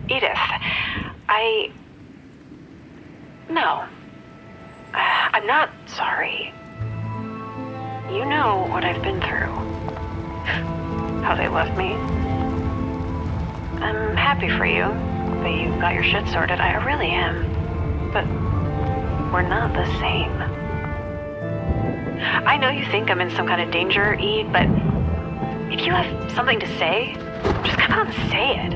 Edith, No. I'm not sorry. You know what I've been through. How they left me. I'm happy for you that you got your shit sorted. I really am. But we're not the same. I know you think I'm in some kind of danger, Eve, but if you have something to say, just come out and say it.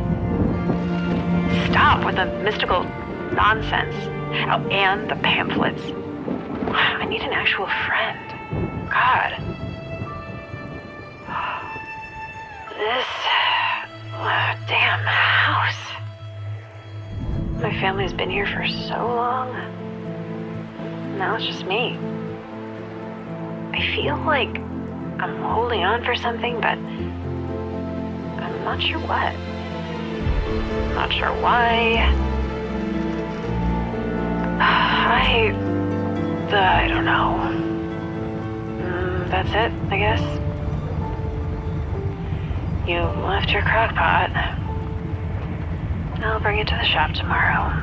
Stop with the mystical nonsense. Oh, and the pamphlets. I need an actual friend. God. This damn house. My family's been here for so long. Now it's just me. I feel like I'm holding on for something, but I'm not sure what. Not sure why. I don't know. That's it, I guess. You left your crock pot. I'll bring it to the shop tomorrow.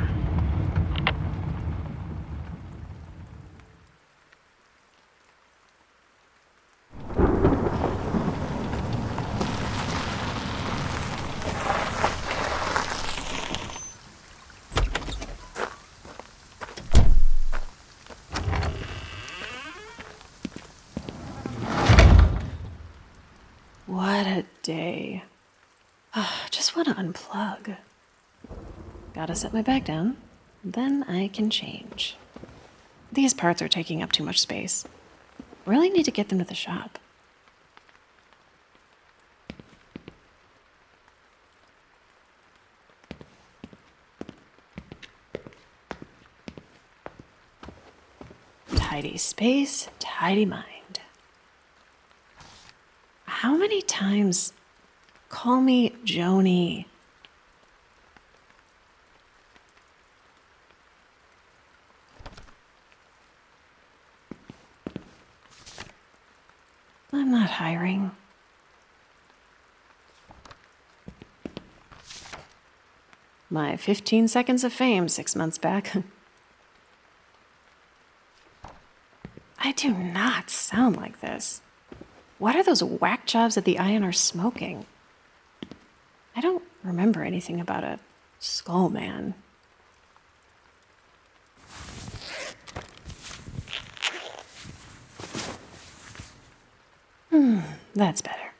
What a day. Just want to unplug. Gotta set my bag down, then I can change. These parts are taking up too much space. Really need to get them to the shop. Tidy space, tidy mind. How many times? Call me Joni. I'm not hiring. My 15 seconds of fame 6 months back. I do not sound like this. What are those whack jobs at the Iron are smoking? I don't remember anything about a skull man. That's better.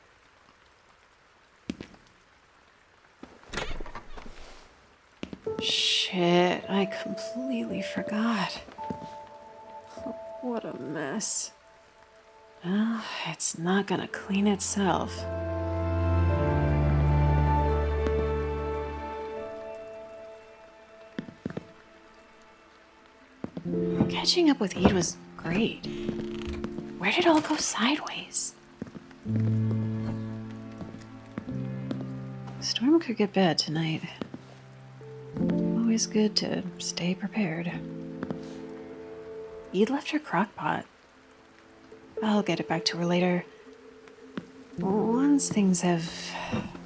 Shit, I completely forgot. Oh, what a mess. Well, it's not gonna clean itself. Catching up with Ede was great. Where did it all go sideways? Storm could get bad tonight. Always good to stay prepared. Ede left her crock pot. I'll get it back to her later. Once things have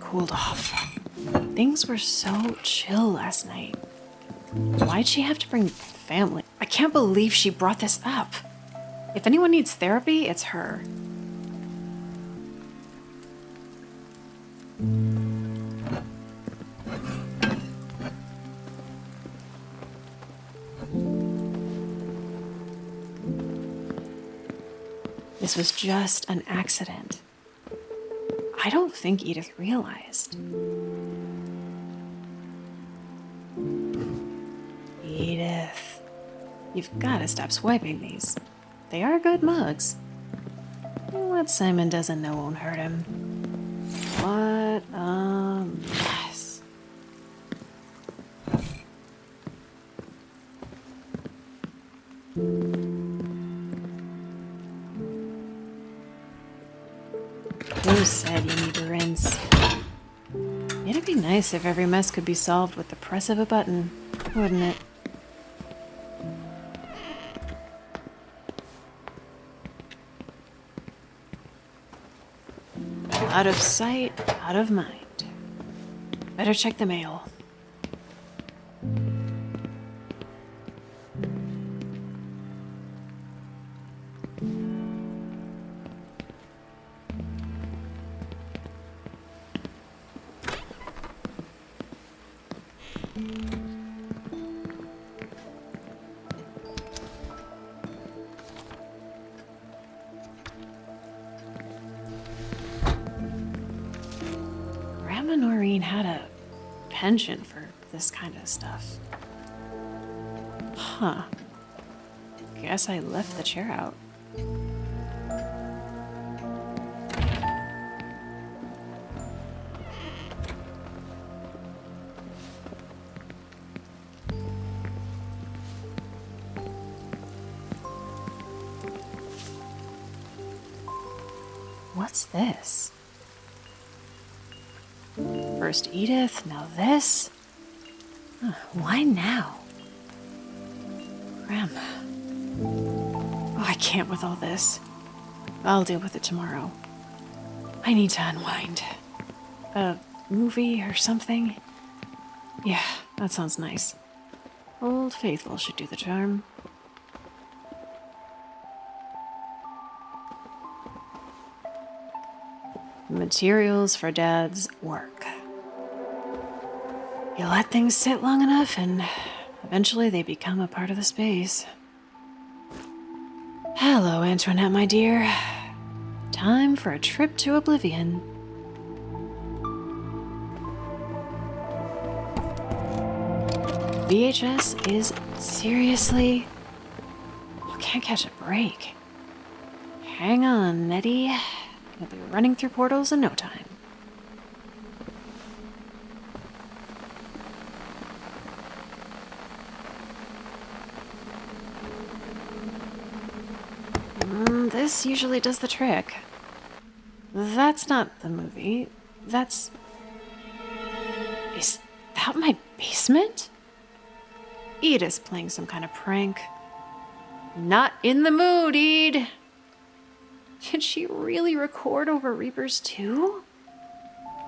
cooled off. Things were so chill last night. Why'd she have to bring family? I can't believe she brought this up. If anyone needs therapy, it's her. This was just an accident. I don't think Edith realized. Edith, you've got to stop swiping these. They are good mugs. What Simon doesn't know won't hurt him. What a mess. Who said you need to rinse? It'd be nice if every mess could be solved with the press of a button. wouldn't it? Out of sight, out of mind. Better check the mail. Grandma Noreen had a penchant for this kind of stuff. Huh. Guess I left the chair out. What's this? First Edith, now this? Why now? Grandma. Oh, I can't with all this. I'll deal with it tomorrow. I need to unwind. A movie or something? Yeah, that sounds nice. Old Faithful should do the charm. Materials for Dad's work. You let things sit long enough and eventually they become a part of the space. Hello, Antoinette, my dear. Time for a trip to oblivion. VHS is seriously... I can't catch a break. Hang on, Nettie. You'll be running through portals in no time. This usually does the trick. That's not the movie. Is that my basement? Edith's playing some kind of prank. Not in the mood, Ed. Did she really record over Reapers too?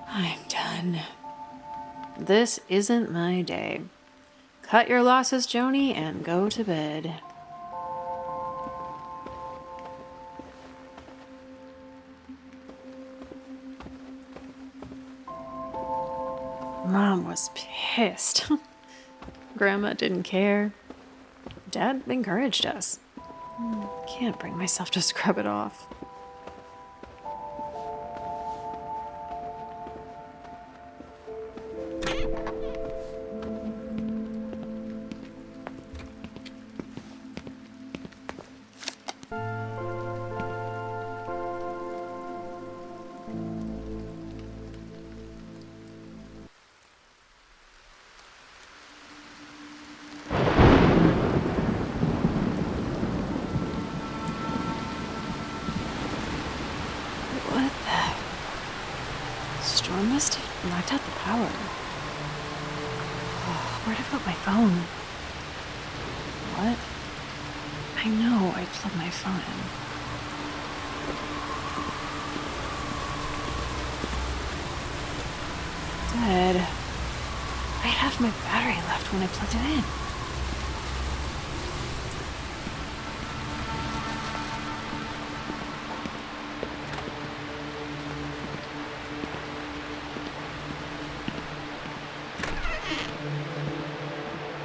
I'm done. This isn't my day. Cut your losses, Joni, and go to bed. Mom was pissed. Grandma didn't care. Dad encouraged us. Can't bring myself to scrub it off. Storm must have knocked out the power. Oh, where'd I put my phone? What? I know I plugged my phone in. Dead. I had half my battery left when I plugged it in.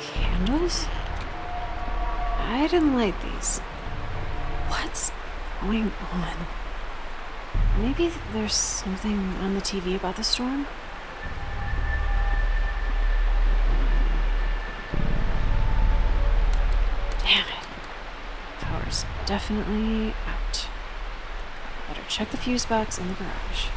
Candles? I didn't light these. What's going on? Maybe there's something on the TV about the storm? Damn it. Power's definitely out. Better check the fuse box in the garage.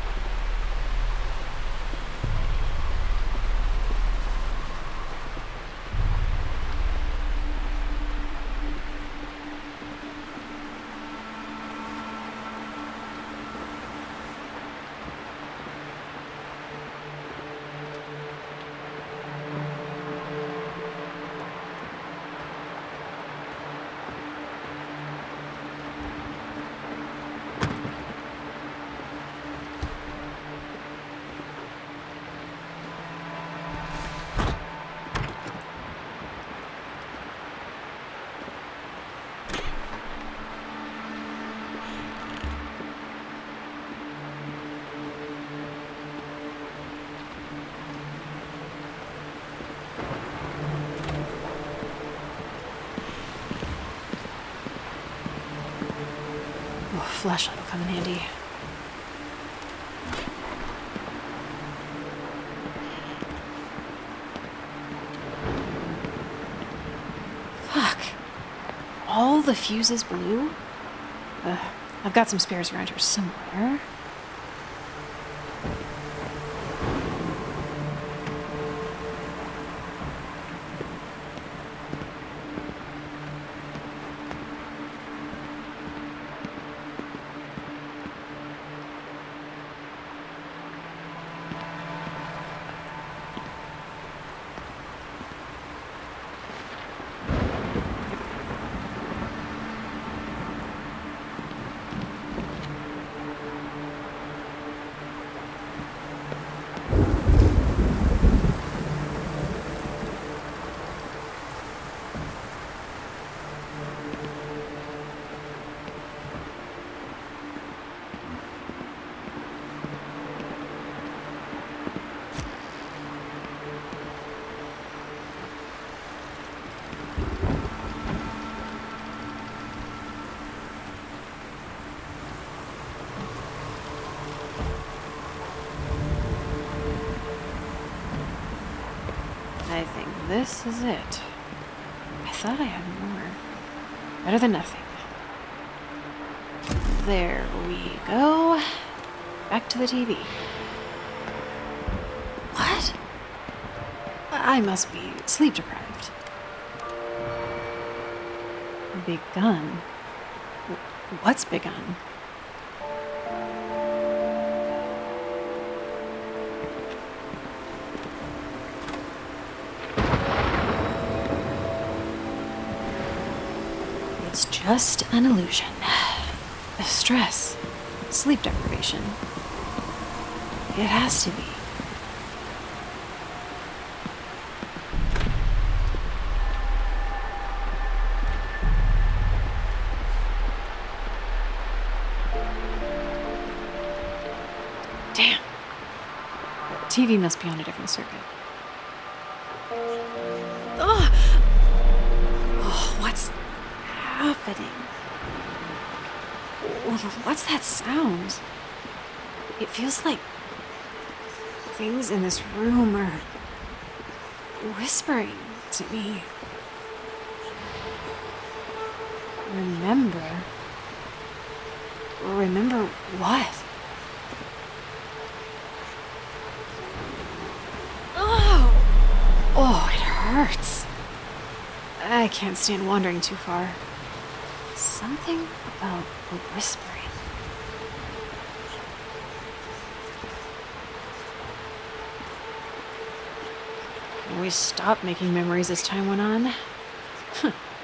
flashlight will come in handy. Fuck. All the fuses blew? I've got some spares around here somewhere. I think this is it. I thought I had more. Better than nothing. There we go. Back to the TV. What? I must be sleep deprived. Begun? What's begun? It's just an illusion. Stress. Sleep deprivation. It has to be. Damn. TV must be on a different circuit. Ugh. Oh, what's happening? What's that sound? It feels like things in this room are whispering to me. Remember? Remember what? Oh, it hurts. I can't stand wandering too far. Something about the whispering. We stopped making memories as time went on.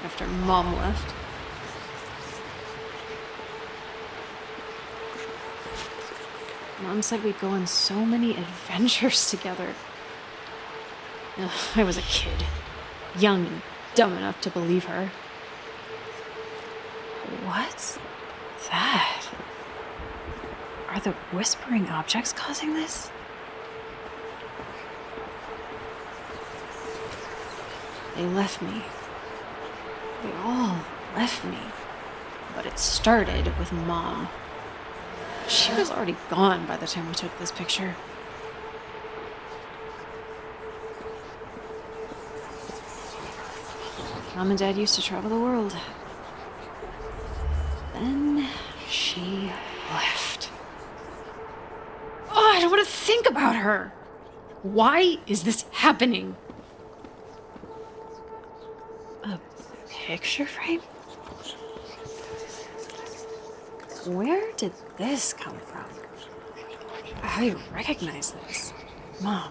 After Mom left. Mom said we'd go on so many adventures together. Ugh, I was a kid. Young and dumb enough to believe her. What's that? Are the whispering objects causing this? They left me. They all left me. But it started with Mom. She was already gone by the time we took this picture. Mom and Dad used to travel the world. Then she left. Oh, I don't want to think about her. Why is this happening? A picture frame? Where did this come from? I recognize this. Mom.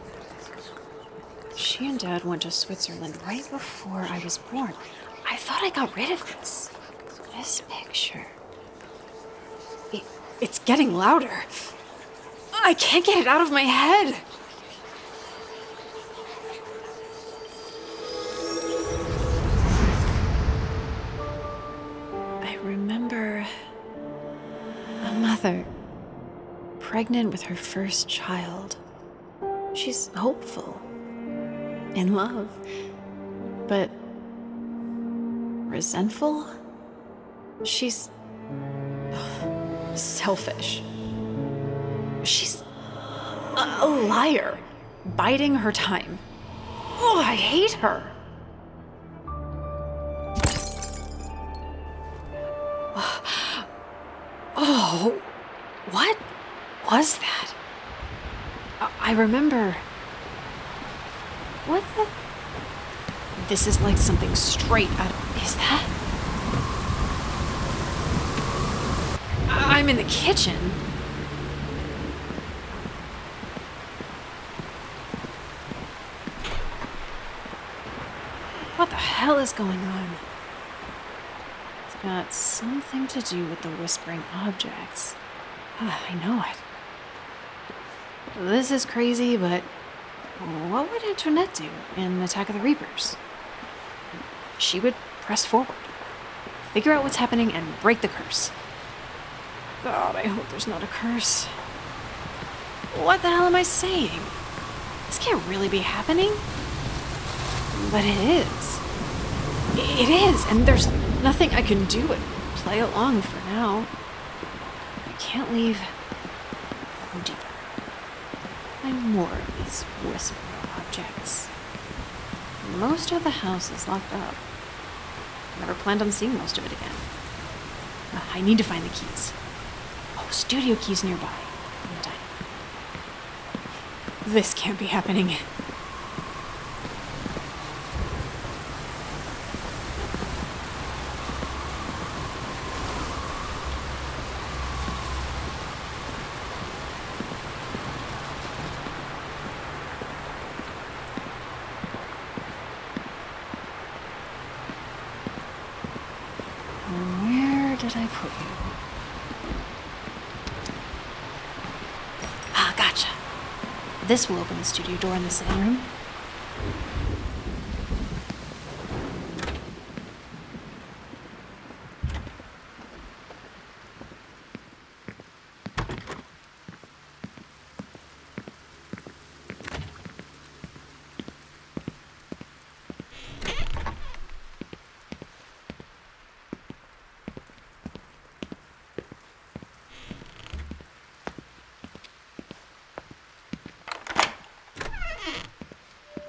She and Dad went to Switzerland right before I was born. I thought I got rid of this. This picture. It's getting louder. I can't get it out of my head. I remember a mother pregnant with her first child. She's hopeful. In love, but resentful? She's Selfish. She's a liar, biding her time. Oh, I hate her. Oh, what was that? I remember... What the... This is like something straight out of... Is that... I'm in the kitchen. What the hell is going on? It's got something to do with the whispering objects. I know it. This is crazy, but what would Antoinette do in Attack of the Reapers? She would press forward, figure out what's happening, and break the curse. God, I hope there's not a curse. What the hell am I saying? This can't really be happening. But it is. It is, and there's nothing I can do but play along for now. I can't leave. Go deeper. Find more of these whispering objects. Most of the house is locked up. Never planned on seeing most of it again. I need to find the keys. Oh, studio keys nearby. In the dining room. This can't be happening. Where did I put you? Ah, gotcha. This will open the studio door in the sitting room.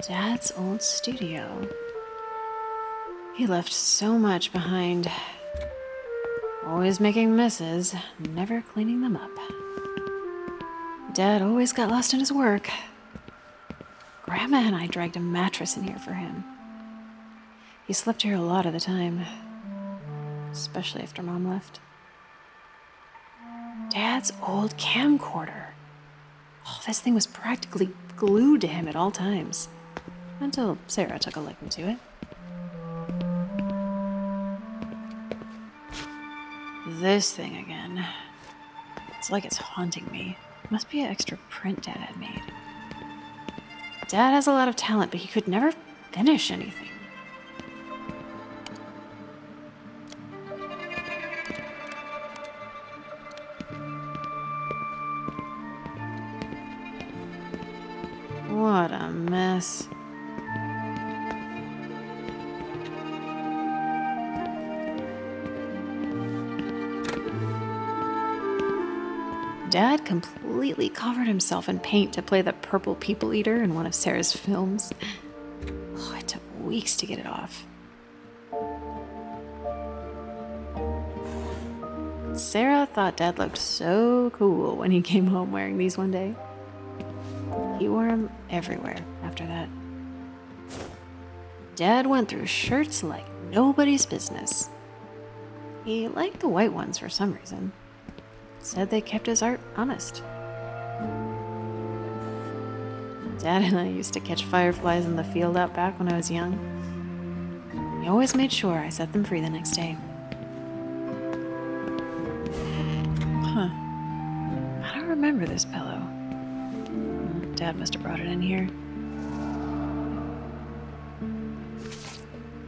Dad's old studio. He left so much behind. Always making messes, never cleaning them up. Dad always got lost in his work. Grandma and I dragged a mattress in here for him. He slept here a lot of the time, especially after Mom left. Dad's old camcorder. Oh, this thing was practically glued to him at all times. Until Sarah took a liking to it. This thing again. It's like it's haunting me. Must be an extra print Dad had made. Dad has a lot of talent, but he could never finish anything. What a mess. Dad completely covered himself in paint to play the purple people eater in one of Sarah's films. Oh, it took weeks to get it off. Sarah thought Dad looked so cool when he came home wearing these one day. He wore them everywhere after that. Dad went through shirts like nobody's business. He liked the white ones for some reason. Said they kept his art honest. Dad and I used to catch fireflies in the field out back when I was young. He always made sure I set them free the next day. Huh. I don't remember this pillow. Dad must have brought it in here.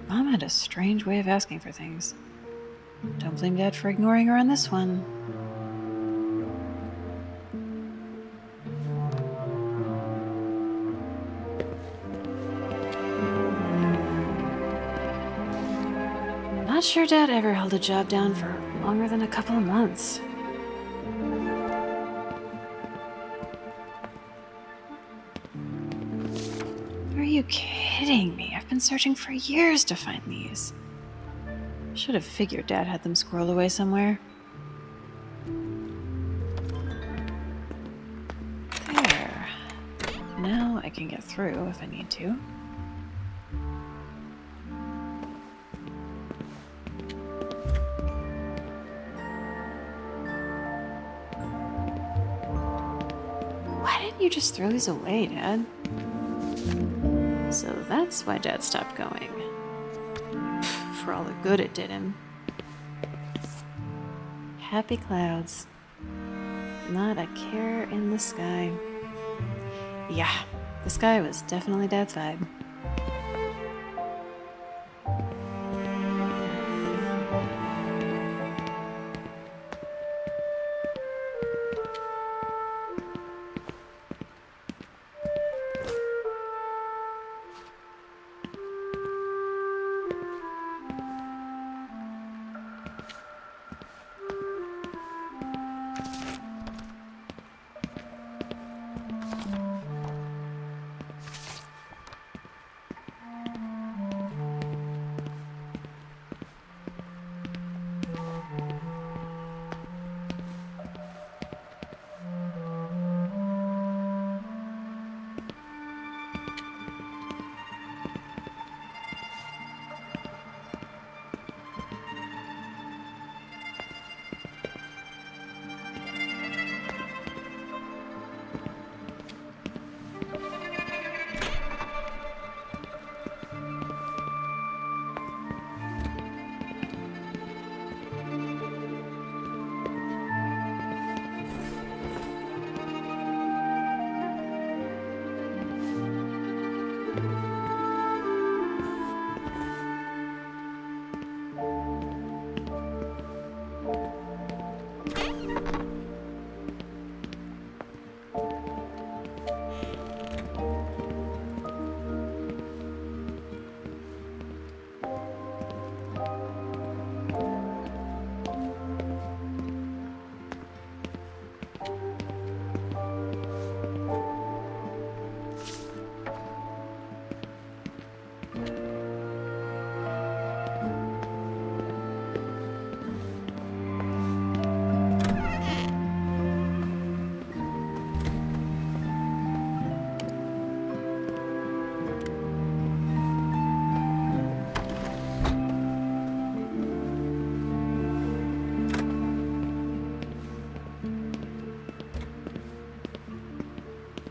Mom had a strange way of asking for things. Don't blame Dad for ignoring her on this one. Not sure Dad ever held a job down for longer than a couple of months. kidding me? I've been searching for years to find these. Should have figured Dad had them squirreled away somewhere. There. Now I can get through if I need to. Why didn't you just throw these away, Dad? So that's why Dad stopped going. For all the good it did him. Happy clouds. Not a care in the sky. Yeah, the sky was definitely Dad's vibe.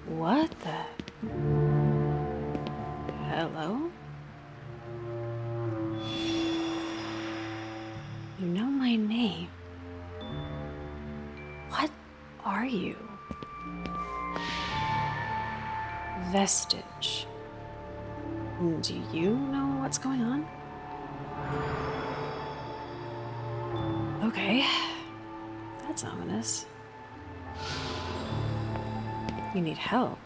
What the? Hello? You know my name. What are you? Vestige. Do you know what's going on? Okay. That's ominous. You need help.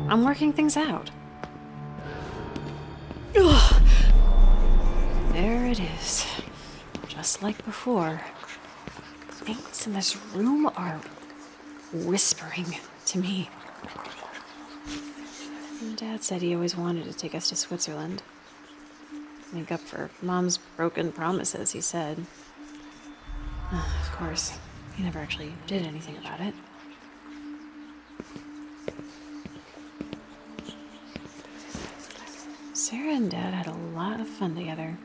I'm working things out. Ugh. There it is. Just like before. Things in this room are whispering to me. And Dad said he always wanted to take us to Switzerland. Make up for Mom's broken promises, he said. Of course, he never actually did anything about it. Sarah and Dad had a lot of fun together.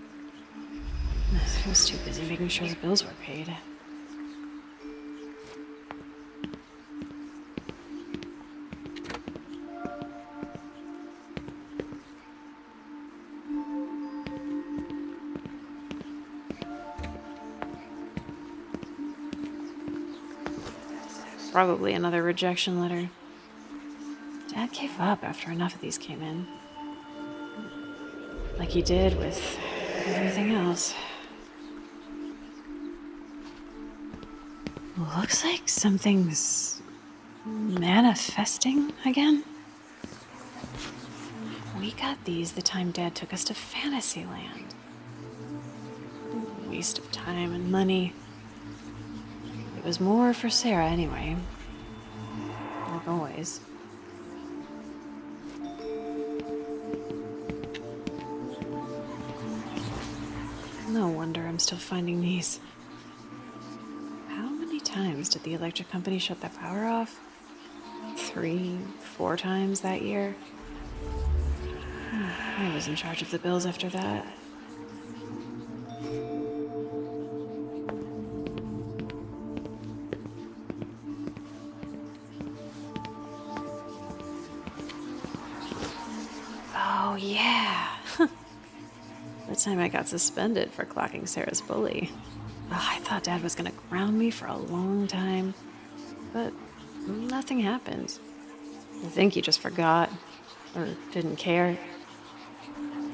I was too busy making sure the bills were paid. Probably another rejection letter. Dad gave up after enough of these came in. Like he did with everything else. Looks like something's manifesting again. We got these the time Dad took us to Fantasyland. Waste of time and money. was more for Sarah anyway. Like always. No wonder I'm still finding these. How many times did the electric company shut the power off? 3, 4 times that year? I was in charge of the bills after that. Oh, yeah. The time I got suspended for clocking Sarah's bully. Oh, I thought Dad was gonna ground me for a long time, but nothing happened. I think he just forgot, or didn't care.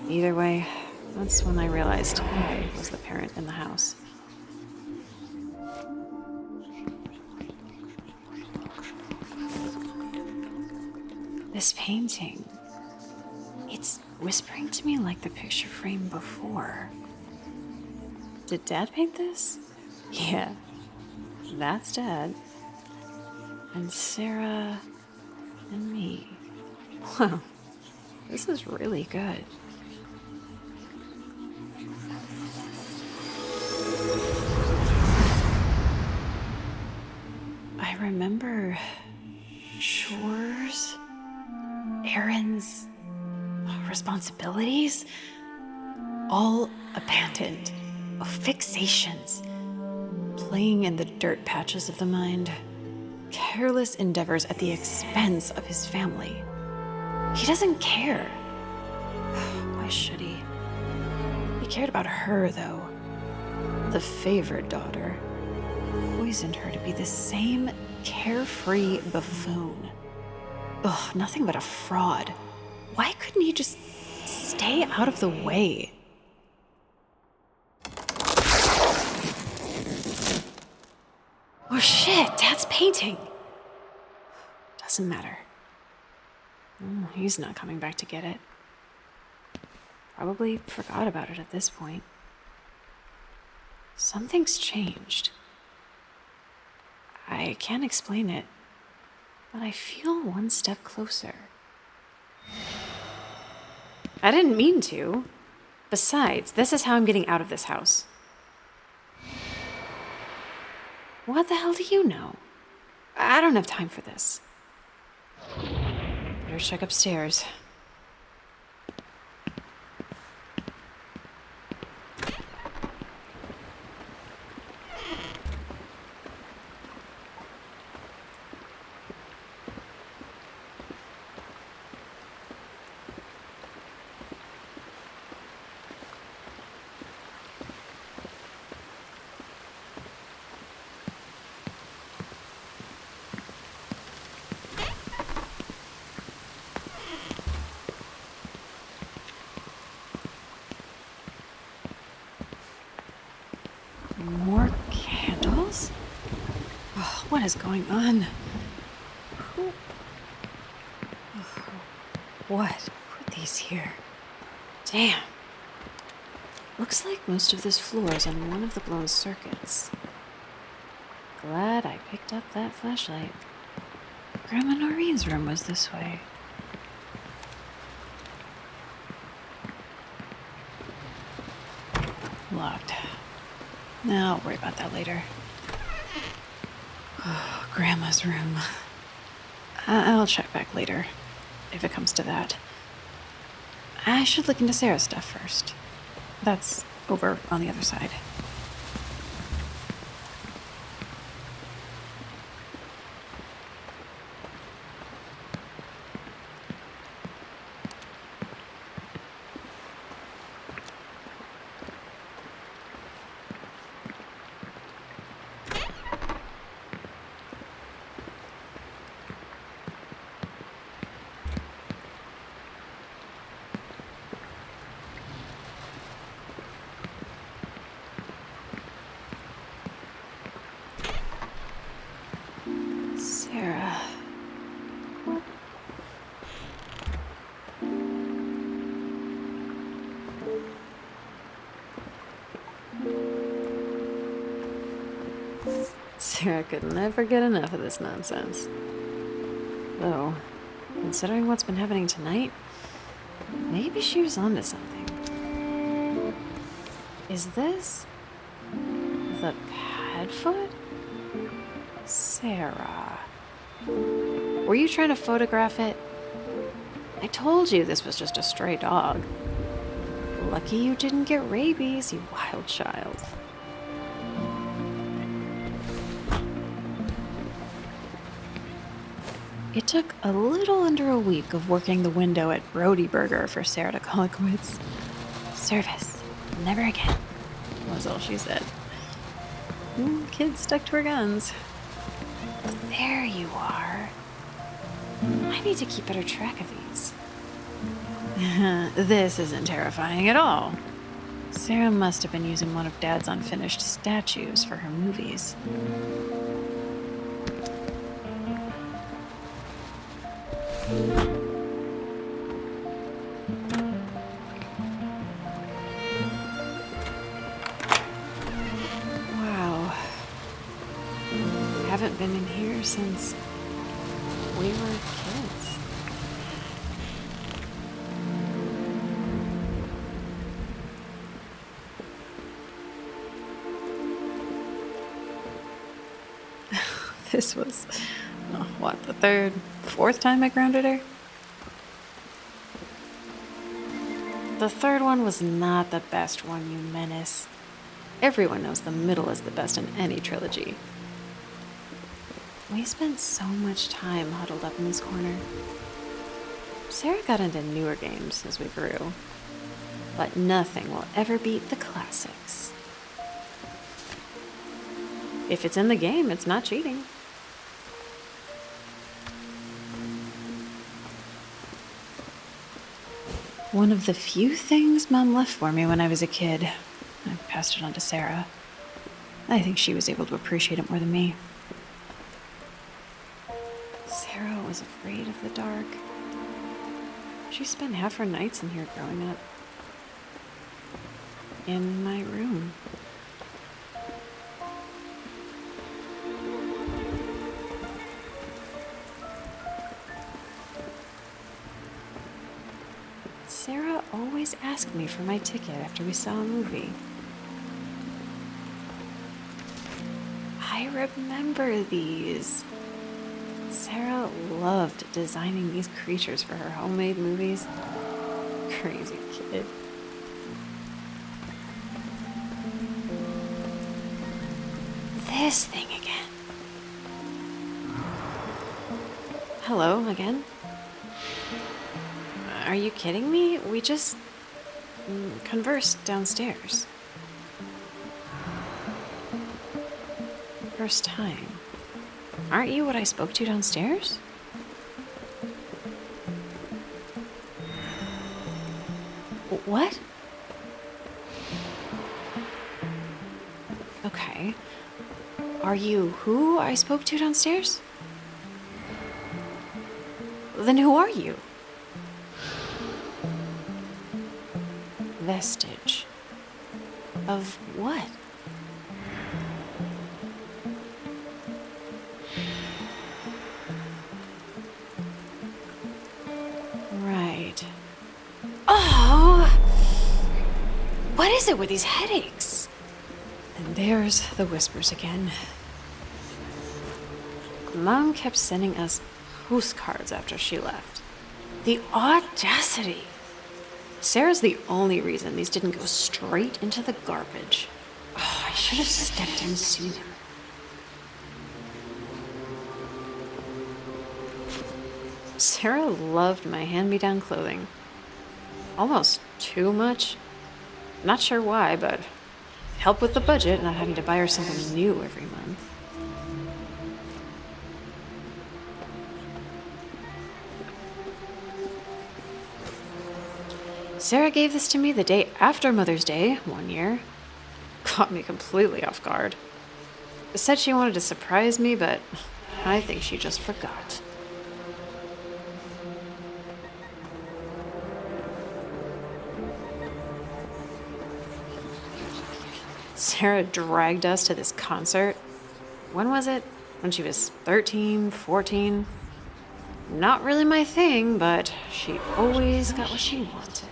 Either way, that's when I realized I was the parent in the house. This painting, it's whispering to me like the picture frame before. Did Dad paint this? Yeah, that's Dad. And Sarah and me. Wow, this is really good. I remember chores, errands, responsibilities, all abandoned. Fixations, playing in the dirt patches of the mind, careless endeavors at the expense of his family. He doesn't care. Why should he? He cared about her, though. The favored daughter. Poisoned her to be the same carefree buffoon. Ugh, nothing but a fraud. Why couldn't he just stay out of the way? Oh shit, Dad's painting. Doesn't matter. He's not coming back to get it. Probably forgot about it at this point. Something's changed. I can't explain it, but I feel one step closer. I didn't mean to. Besides, this is how I'm getting out of this house. What the hell do you know? I don't have time for this. Better check upstairs. More candles? Oh, what is going on? What put these here? Damn. Looks like most of this floor is on one of the blown circuits. Glad I picked up that flashlight. Grandma Noreen's room was this way. Locked. I'll worry about that later. Oh, Grandma's room. I'll check back later, if it comes to that. I should look into Sarah's stuff first. That's over on the other side. Sarah could never get enough of this nonsense. Though, considering what's been happening tonight, maybe she was onto something. Is this the Padfoot? Sarah. Were you trying to photograph it? I told you this was just a stray dog. Lucky you didn't get rabies, you wild child. It took a little under a week of working the window at Brody Burger for Sarah to call it quits. Service. Never again, was all she said. Kid stuck to her guns. There you are. I need to keep better track of these. This isn't terrifying at all. Sarah must have been using one of Dad's unfinished statues for her movies. Wow. Haven't been in here since we were kids. This was, the third, fourth time I grounded her? The third one was not the best one, you menace. Everyone knows the middle is the best in any trilogy. We spent so much time huddled up in this corner. Sarah got into newer games as we grew, but nothing will ever beat the classics. If it's in the game, it's not cheating. One of the few things Mom left for me when I was a kid. I passed it on to Sarah. I think she was able to appreciate it more than me. Sarah was afraid of the dark. She spent half her nights in here growing up. In my room. Sarah always asked me for my ticket after we saw a movie. I remember these. Sarah loved designing these creatures for her homemade movies. Crazy kid. This thing again. Hello again. Are you kidding me? We just conversed downstairs. First time. Aren't you what I spoke to downstairs? What? Okay. Are you who I spoke to downstairs? Then who are you? Vestige. Of what? Right. Oh! What is it with these headaches? And there's the whispers again. Mom kept sending us postcards after she left. The audacity! Sarah's the only reason these didn't go straight into the garbage. Oh, I should have stepped in sooner. Sarah loved my hand-me-down clothing. Almost too much. Not sure why, but it helped with the budget, not having to buy her something new every month. Sarah gave this to me the day after Mother's Day, one year. Caught me completely off guard. Said she wanted to surprise me, but I think she just forgot. Sarah dragged us to this concert. when was it? When she was 13, 14? Not really my thing, but she always got what she wanted.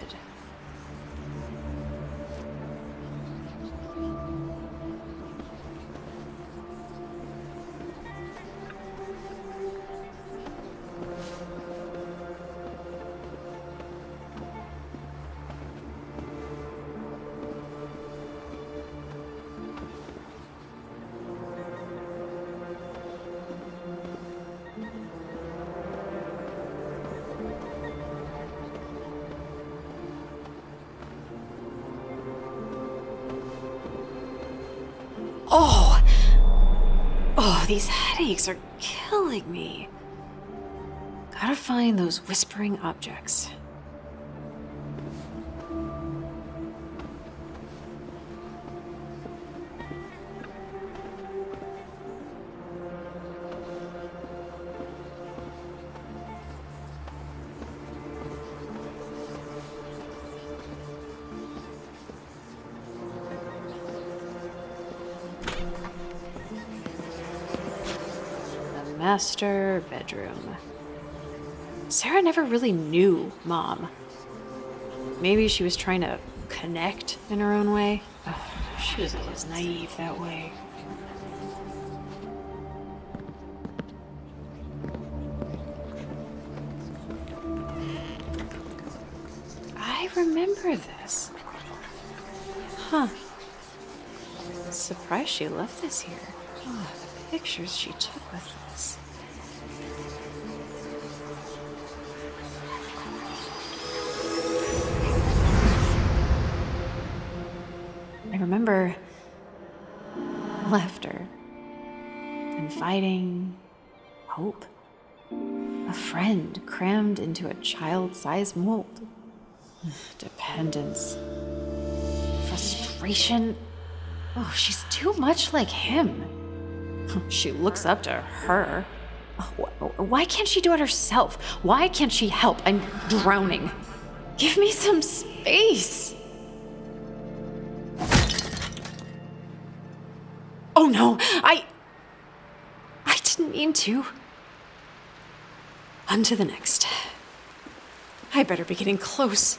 Oh, these headaches are killing me. Gotta find those whispering objects. Master bedroom. Sarah never really knew Mom. Maybe she was trying to connect in her own way. Ugh, she was always naive that way. I remember this. Huh. Surprised she left this here. Oh, the pictures she took with this. I remember laughter and fighting, hope, a friend crammed into a child-sized mold, dependence, frustration. Oh, she's too much like him. She looks up to her. Why can't she do it herself? Why can't she help? I'm drowning. Give me some space. Oh no, I didn't mean to. On to the next. I better be getting close.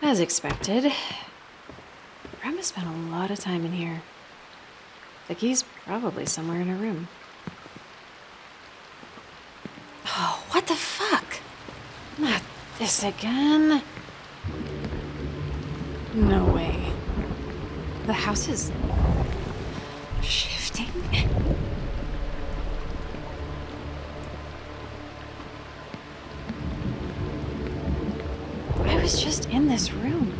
As expected, Grandma spent a lot of time in here. The key's probably somewhere in her room. Oh, what the fuck? Not this again. No way. The house is shifting? I was just in this room.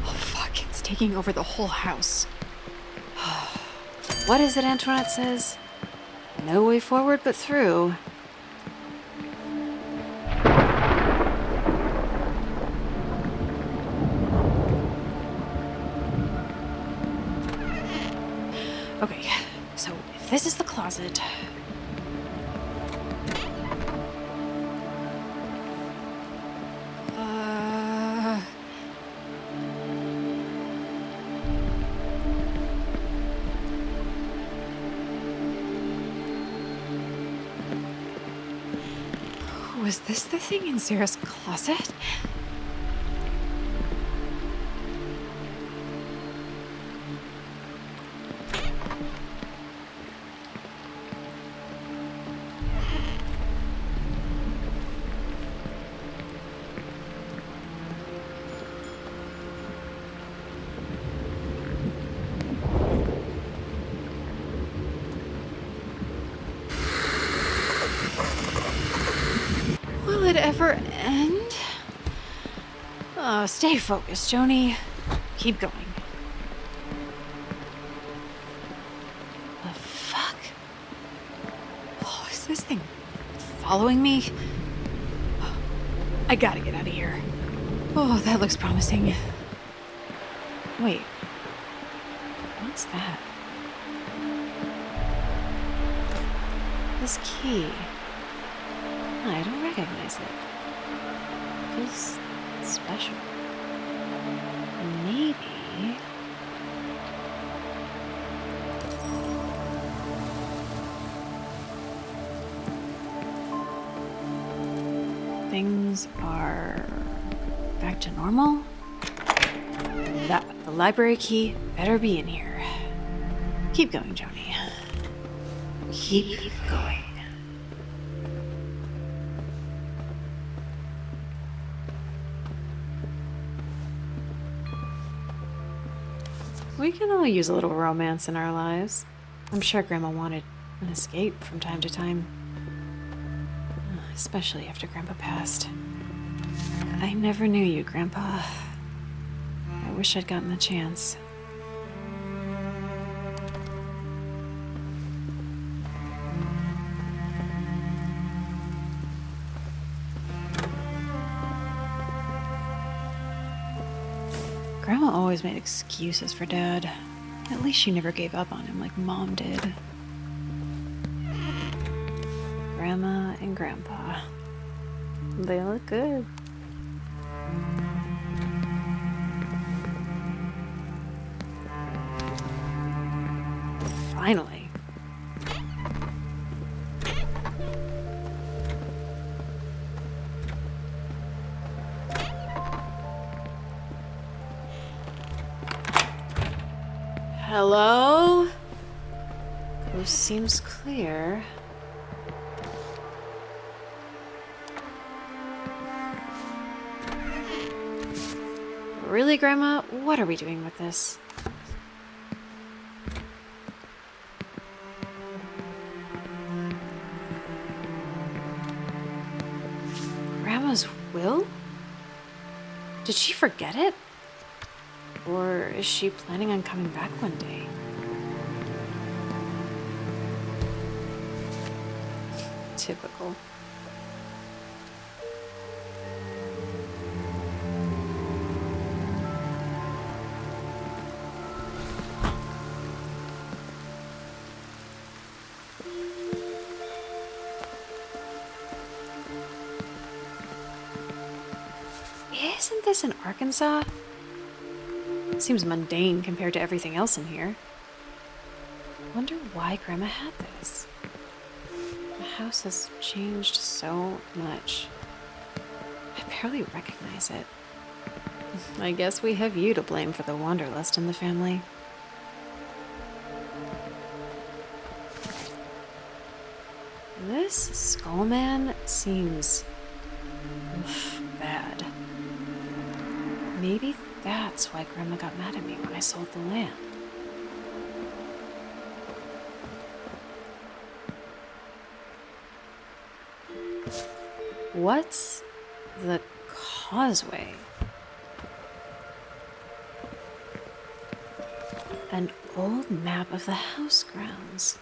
Oh fuck, it's taking over the whole house. What is it Antoinette says? No way forward but through. Okay, so if this is the closet... Was this the thing in Sarah's closet? Will it ever end? Stay focused, Joni. Keep going. The fuck? Oh, is this thing following me? I gotta get out of here. Oh, that looks promising. Wait. What's that? This key. I don't recognize it. Feels special. Maybe... things are back to normal? The library key better be in here. Keep going, Joni. Keep going. We can all use a little romance in our lives. I'm sure Grandma wanted an escape from time to time. Especially after Grandpa passed. I never knew you, Grandpa. I wish I'd gotten the chance. Grandma always made excuses for Dad. At least she never gave up on him like Mom did. Grandma and Grandpa. They look good. Finally. Hello? Coast seems clear. Really, Grandma? What are we doing with this? Grandma's will? Did she forget it? Or is she planning on coming back one day? Typical. Isn't this in Arkansas? Seems mundane compared to everything else in here. Wonder why Grandma had this. The house has changed so much. I barely recognize it. I guess we have you to blame for the wanderlust in the family. This skull man seems bad. Maybe that's why Grandma got mad at me when I sold the land. What's the causeway? An old map of the house grounds.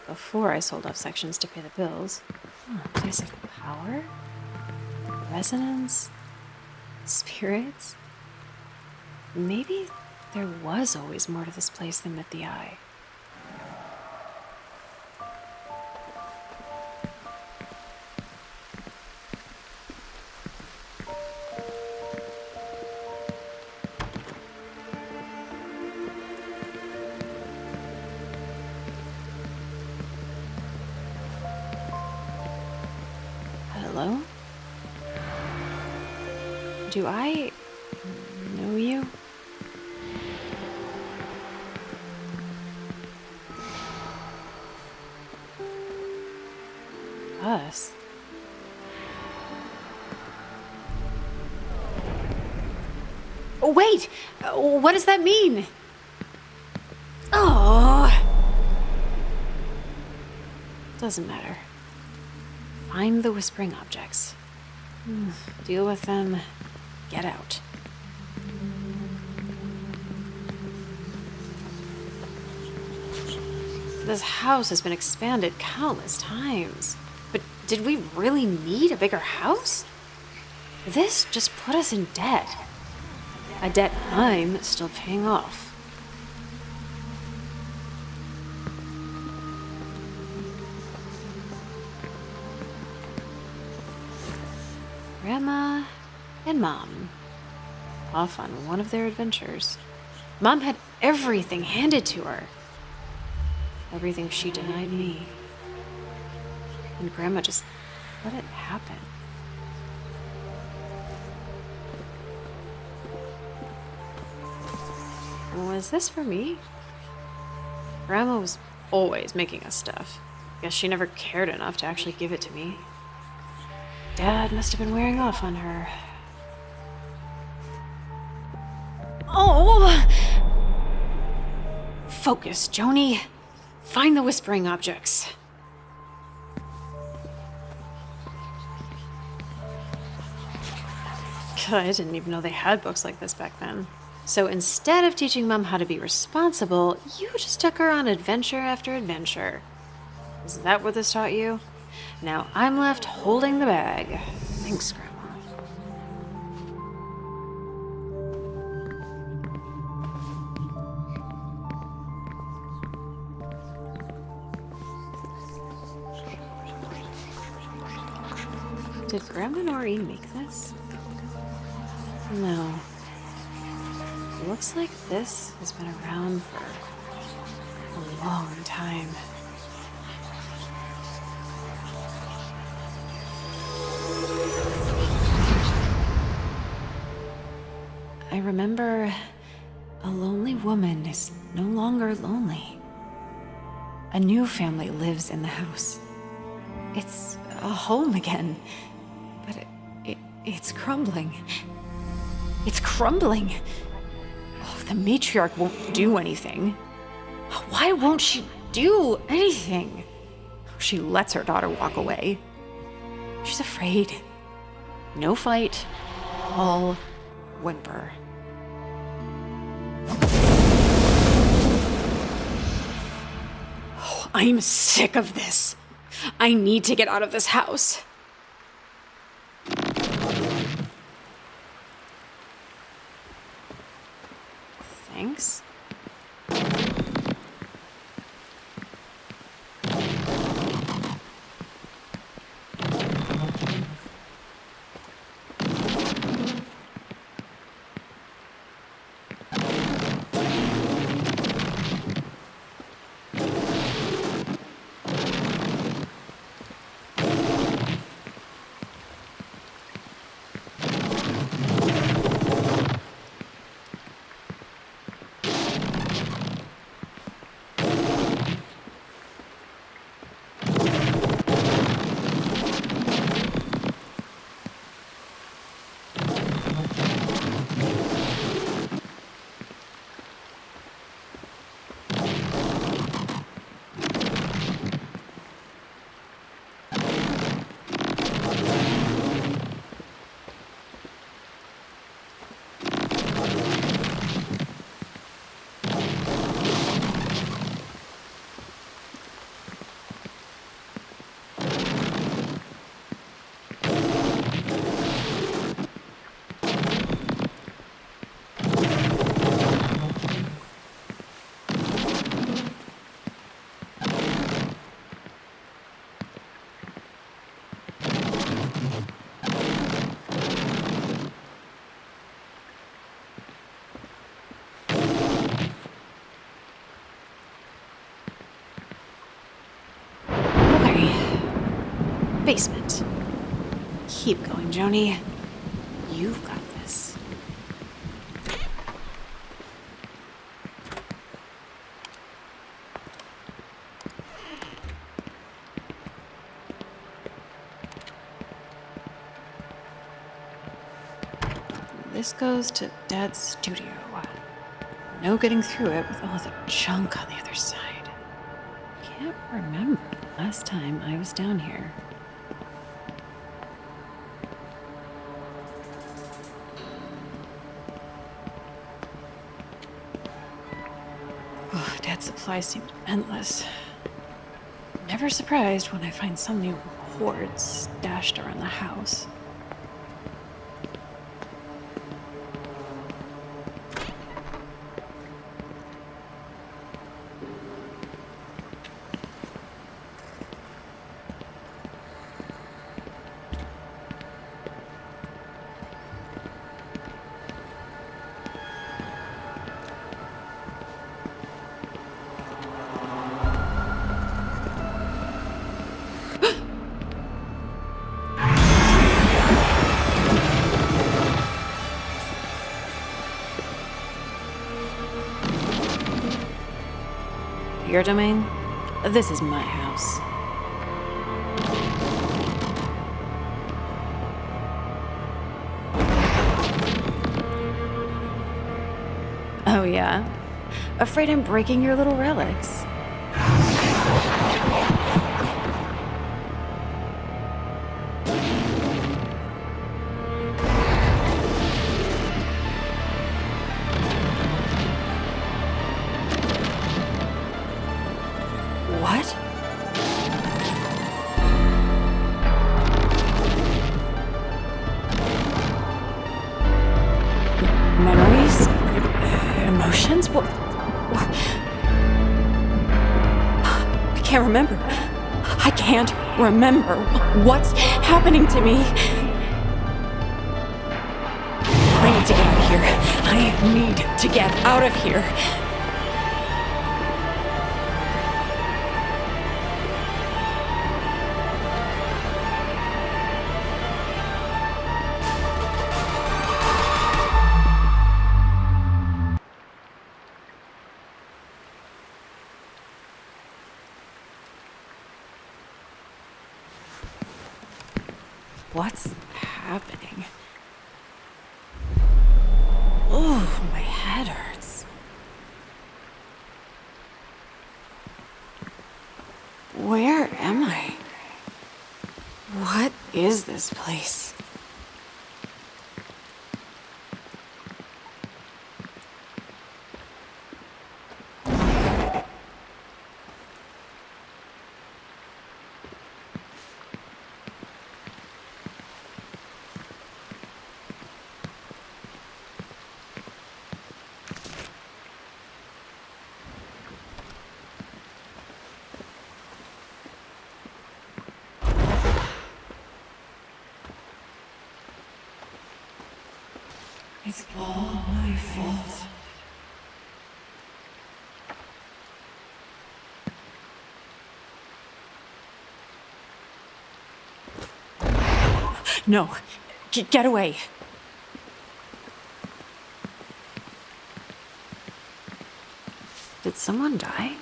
Before I sold off sections to pay the bills. Place of power? Resonance? Spirits? Maybe there was always more to this place than met the eye. Hello? Do I know you? Us? Oh, wait! What does that mean? Oh! Doesn't matter. Find the whispering objects. Deal with them. Get out. This house has been expanded countless times. But did we really need a bigger house? This just put us in debt. A debt I'm still paying off. Grandma and Mom off on one of their adventures. Mom had everything handed to her. Everything she denied me. And Grandma just let it happen. Was this for me? Grandma was always making us stuff. Guess she never cared enough to actually give it to me. Dad must have been wearing off on her. Oh! Focus, Joni. Find the whispering objects. I didn't even know they had books like this back then. So instead of teaching Mom how to be responsible, you just took her on adventure after adventure. Is that what this taught you? Now I'm left holding the bag. Thanks, Grandma. Did Grandma Noreen make this? No. Looks like this has been around for a long time. I remember a lonely woman is no longer lonely. A new family lives in the house. It's a home again, but it's crumbling. It's crumbling. Oh, the matriarch won't do anything. Why won't she do anything? She lets her daughter walk away. She's afraid. No fight, all whimper. Oh, I'm sick of this. I need to get out of this house. Thanks. basement. Keep going, Joni. You've got this. This goes to Dad's studio. No getting through it with all the junk on the other side. Can't remember the last time I was down here. Oh, Dad's supplies seemed endless. Never surprised when I find some new hoards stashed around the house. Your domain? This is my house. Oh yeah? Afraid I'm breaking your little relics. What? Memories? Emotions? What? I can't remember. I can't remember. What's happening to me? I need to get out of here. I need to get out of here. What's happening? Oh, my head hurts. Where am I? What is this place? It's all my fault. No, get away. Did someone die?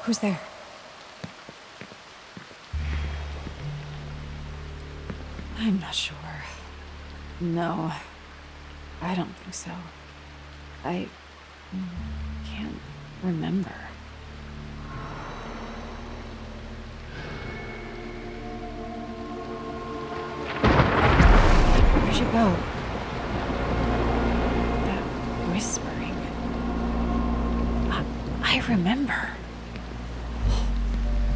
Who's there? I'm not sure. No, I don't think so. I can't remember. Where'd you go? That whispering. I remember.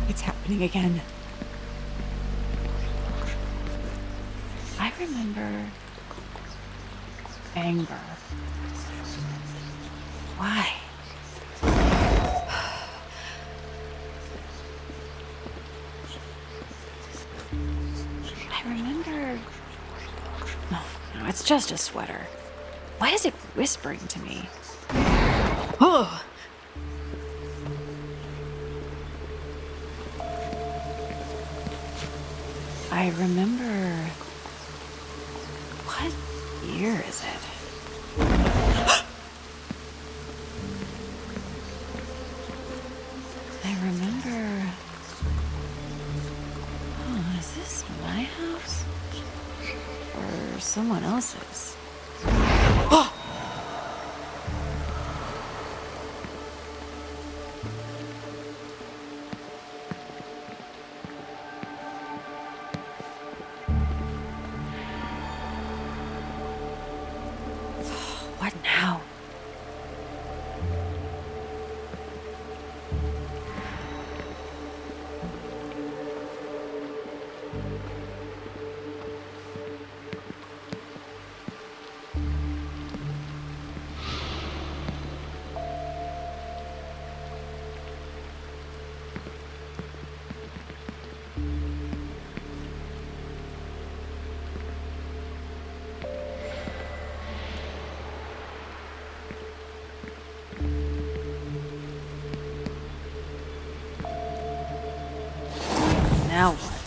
It's happening again. I remember anger. Why? I remember... No, it's just a sweater. Why is it whispering to me? Oh! I remember... What year is it? I remember... Oh, is this my house? Or someone else's? Oh! What now? Now what?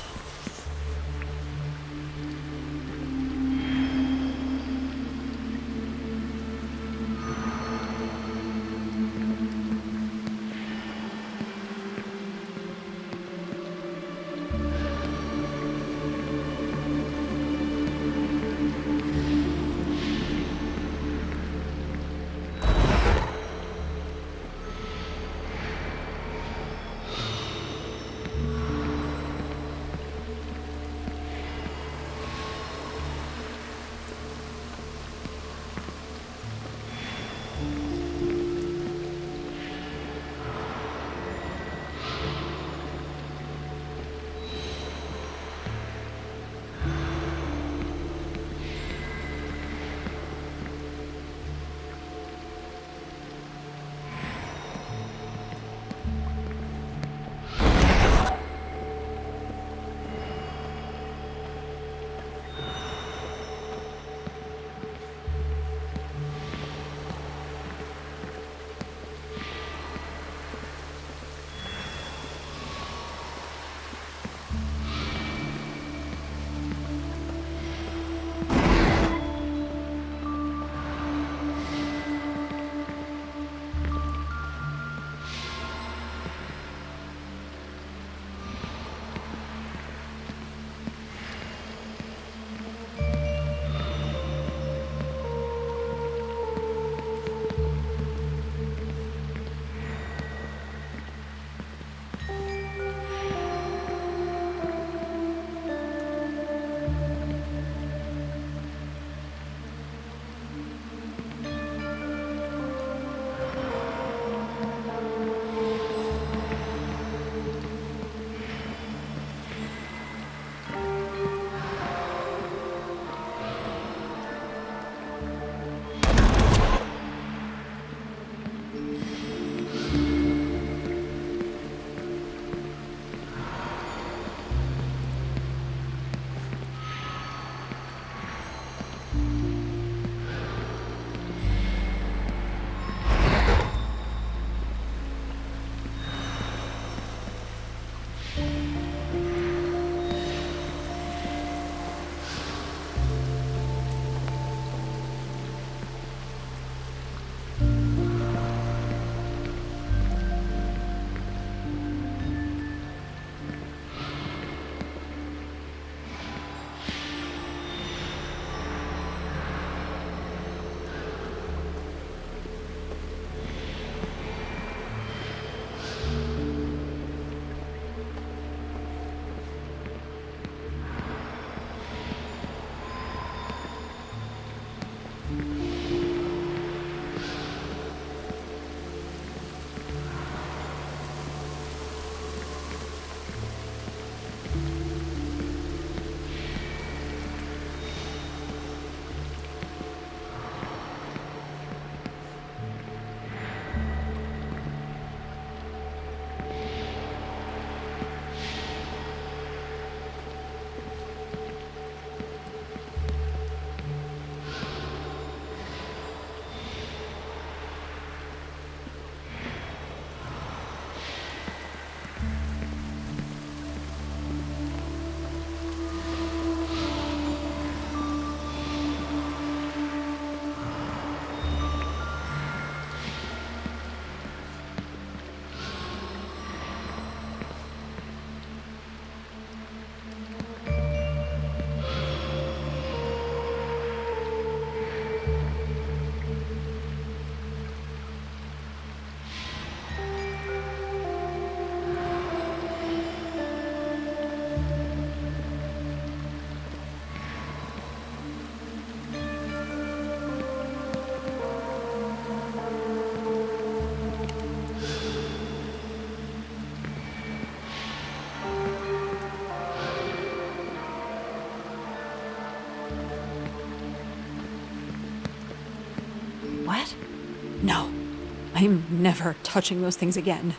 I'm never touching those things again.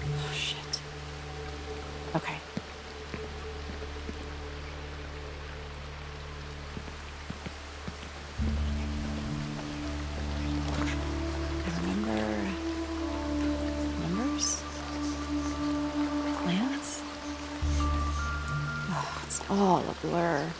Oh, shit. Okay. I remember numbers? Plans? Oh, it's all a blur.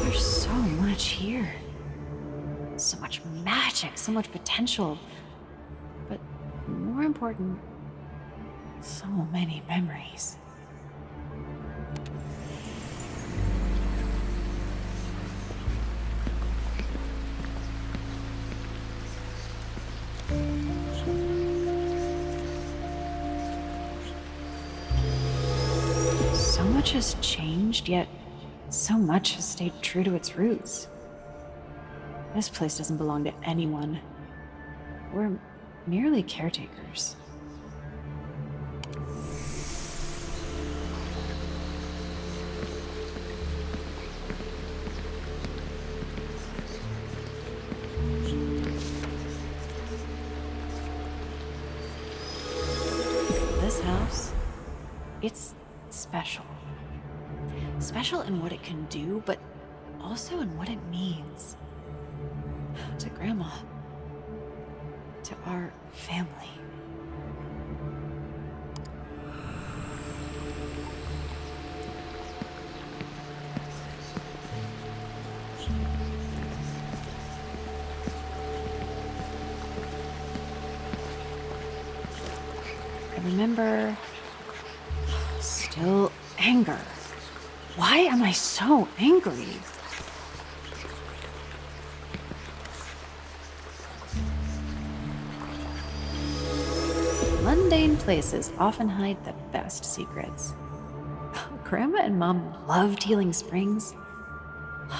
There's so much here. So much magic, so much potential. But more important, so many memories. So much has changed, yet so much has stayed true to its roots. This place doesn't belong to anyone. We're merely caretakers. This house, it's special. Special in what it can do, but also in what it means. To Grandma. To our family. I remember still anger. Why am I so angry? Mundane places often hide the best secrets. Grandma and Mom loved healing springs.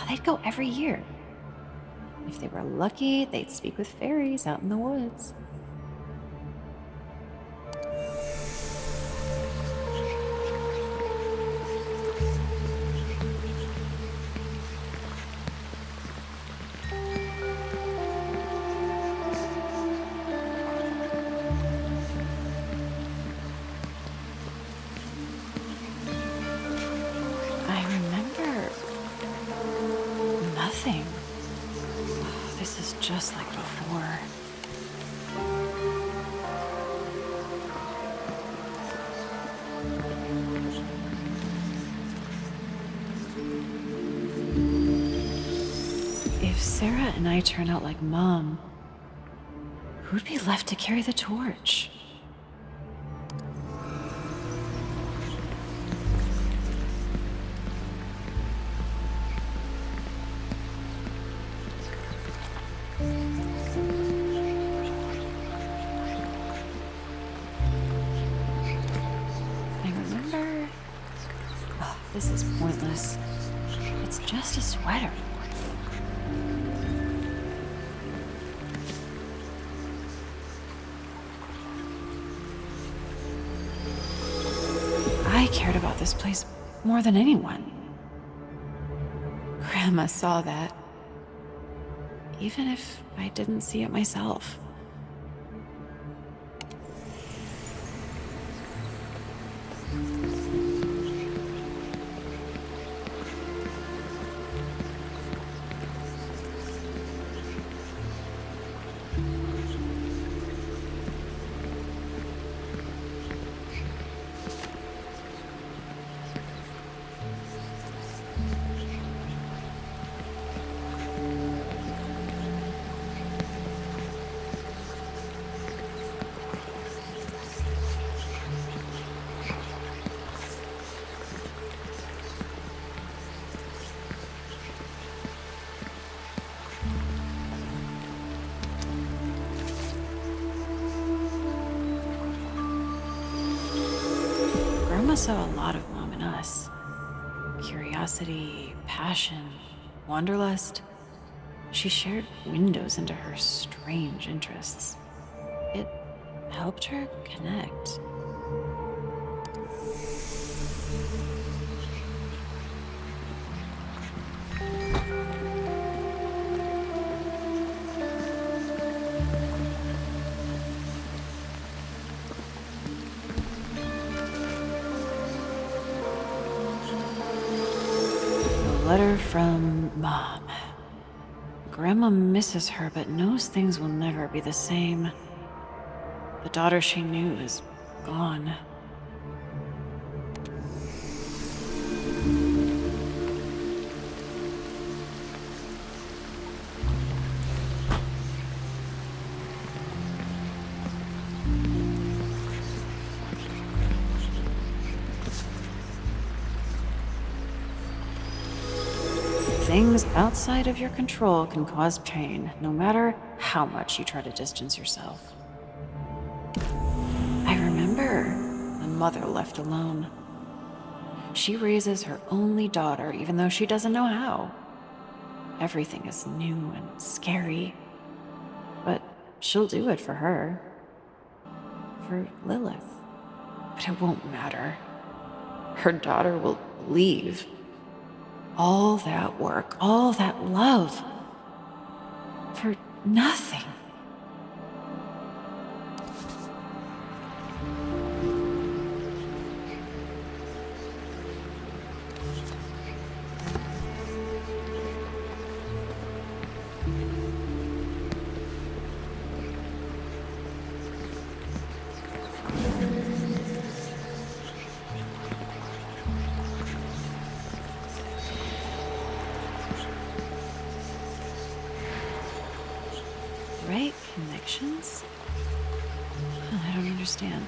They'd go every year. If they were lucky, they'd speak with fairies out in the woods. I remember nothing. This is just like before. If Sarah and I turn out like Mom, who'd be left to carry the torch? I remember This is pointless. It's just a sweater. I cared about this place more than anyone. Grandma saw that, even if I didn't see it myself. Grandma saw a lot of Mom in us. Curiosity, passion, wanderlust. She shared windows into her strange interests. It helped her connect. A letter from Mom. Grandma misses her, but knows things will never be the same. The daughter she knew is gone. Things outside of your control can cause pain, no matter how much you try to distance yourself. I remember a mother left alone. She raises her only daughter, even though she doesn't know how. Everything is new and scary, but she'll do it for her. For Lilith. But it won't matter. Her daughter will leave. All that work, all that love, for nothing. Right connections? I don't understand.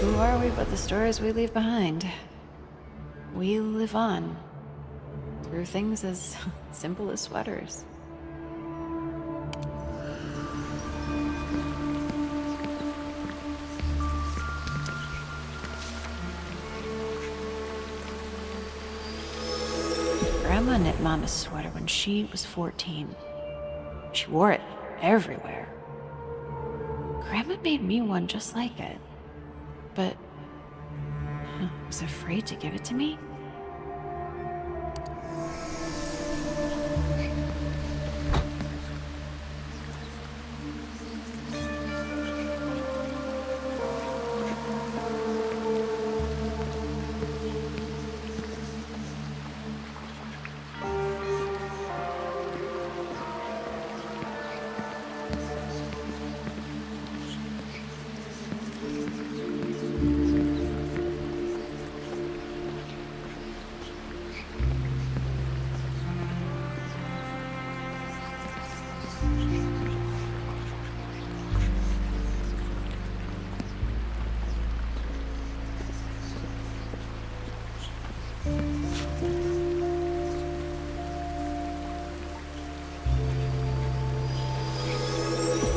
Who are we but the stories we leave behind? We live on through things as simple as sweaters. Grandma knit Mama's sweater when she was 14. She wore it everywhere. Grandma made me one just like it, but was afraid to give it to me.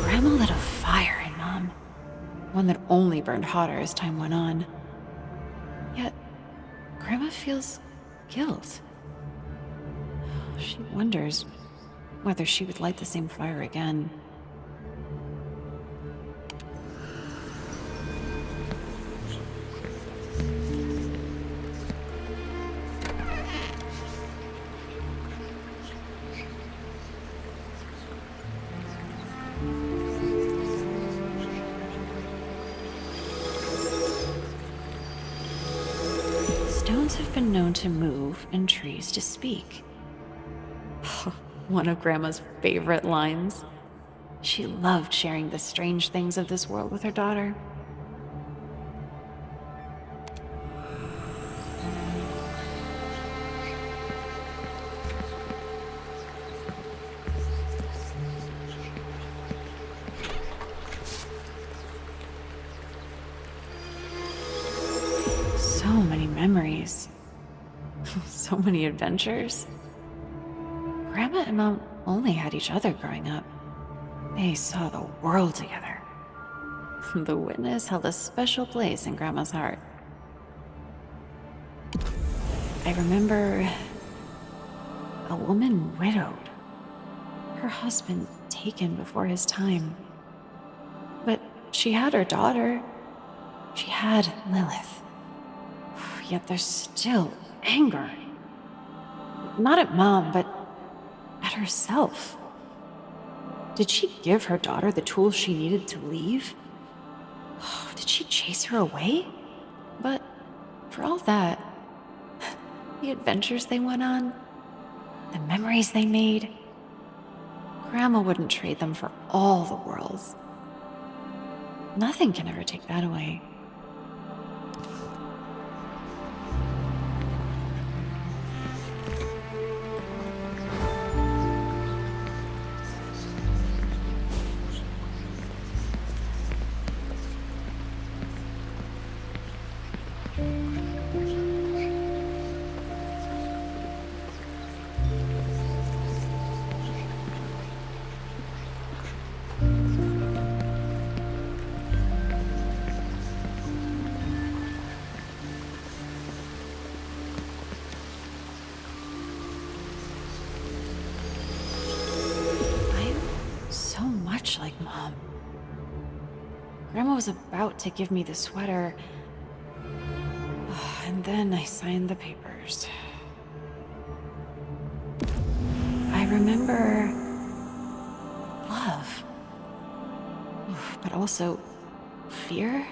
Grandma lit a fire in Mom, one that only burned hotter as time went on. Yet, Grandma feels guilt. She wonders whether she would light the same fire again. Stones have been known to move and trees to speak. One of Grandma's favorite lines. She loved sharing the strange things of this world with her daughter. So many memories. So many adventures. Grandma and Mom only had each other growing up. They saw the world together. The witness held a special place in Grandma's heart. I remember a woman widowed, her husband taken before his time. But she had her daughter. She had Lilith. Yet there's still anger. Not at Mom, but at herself. Did she give her daughter the tools she needed to leave? Did she chase her away? But for all that, the adventures they went on, the memories they made, Grandma wouldn't trade them for all the worlds. Nothing can ever take that away. Like Mom. Grandma was about to give me the sweater, and then I signed the papers. I remember love, but also fear.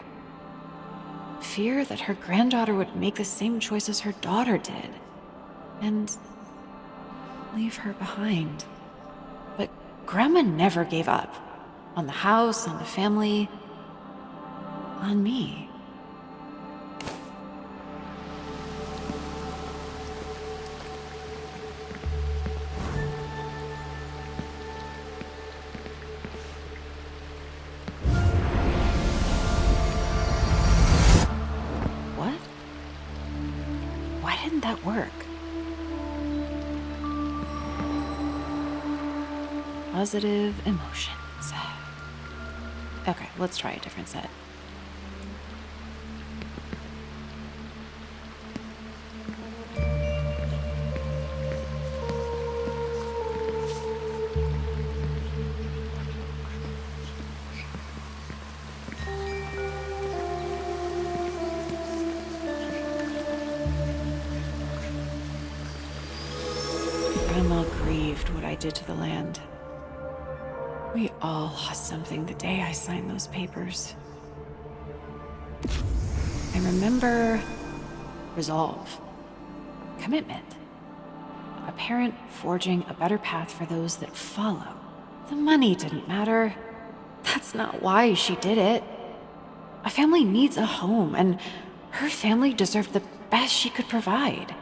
Fear that her granddaughter would make the same choices her daughter did, and leave her behind. But Grandma never gave up. On the house, on the family, on me. that work? Positive emotions. Okay, let's try a different set. Grandma grieved what I did to the land. We all lost something the day I signed those papers. I remember resolve, commitment, a parent forging a better path for those that follow. The money didn't matter. That's not why she did it. A family needs a home, and her family deserved the best she could provide.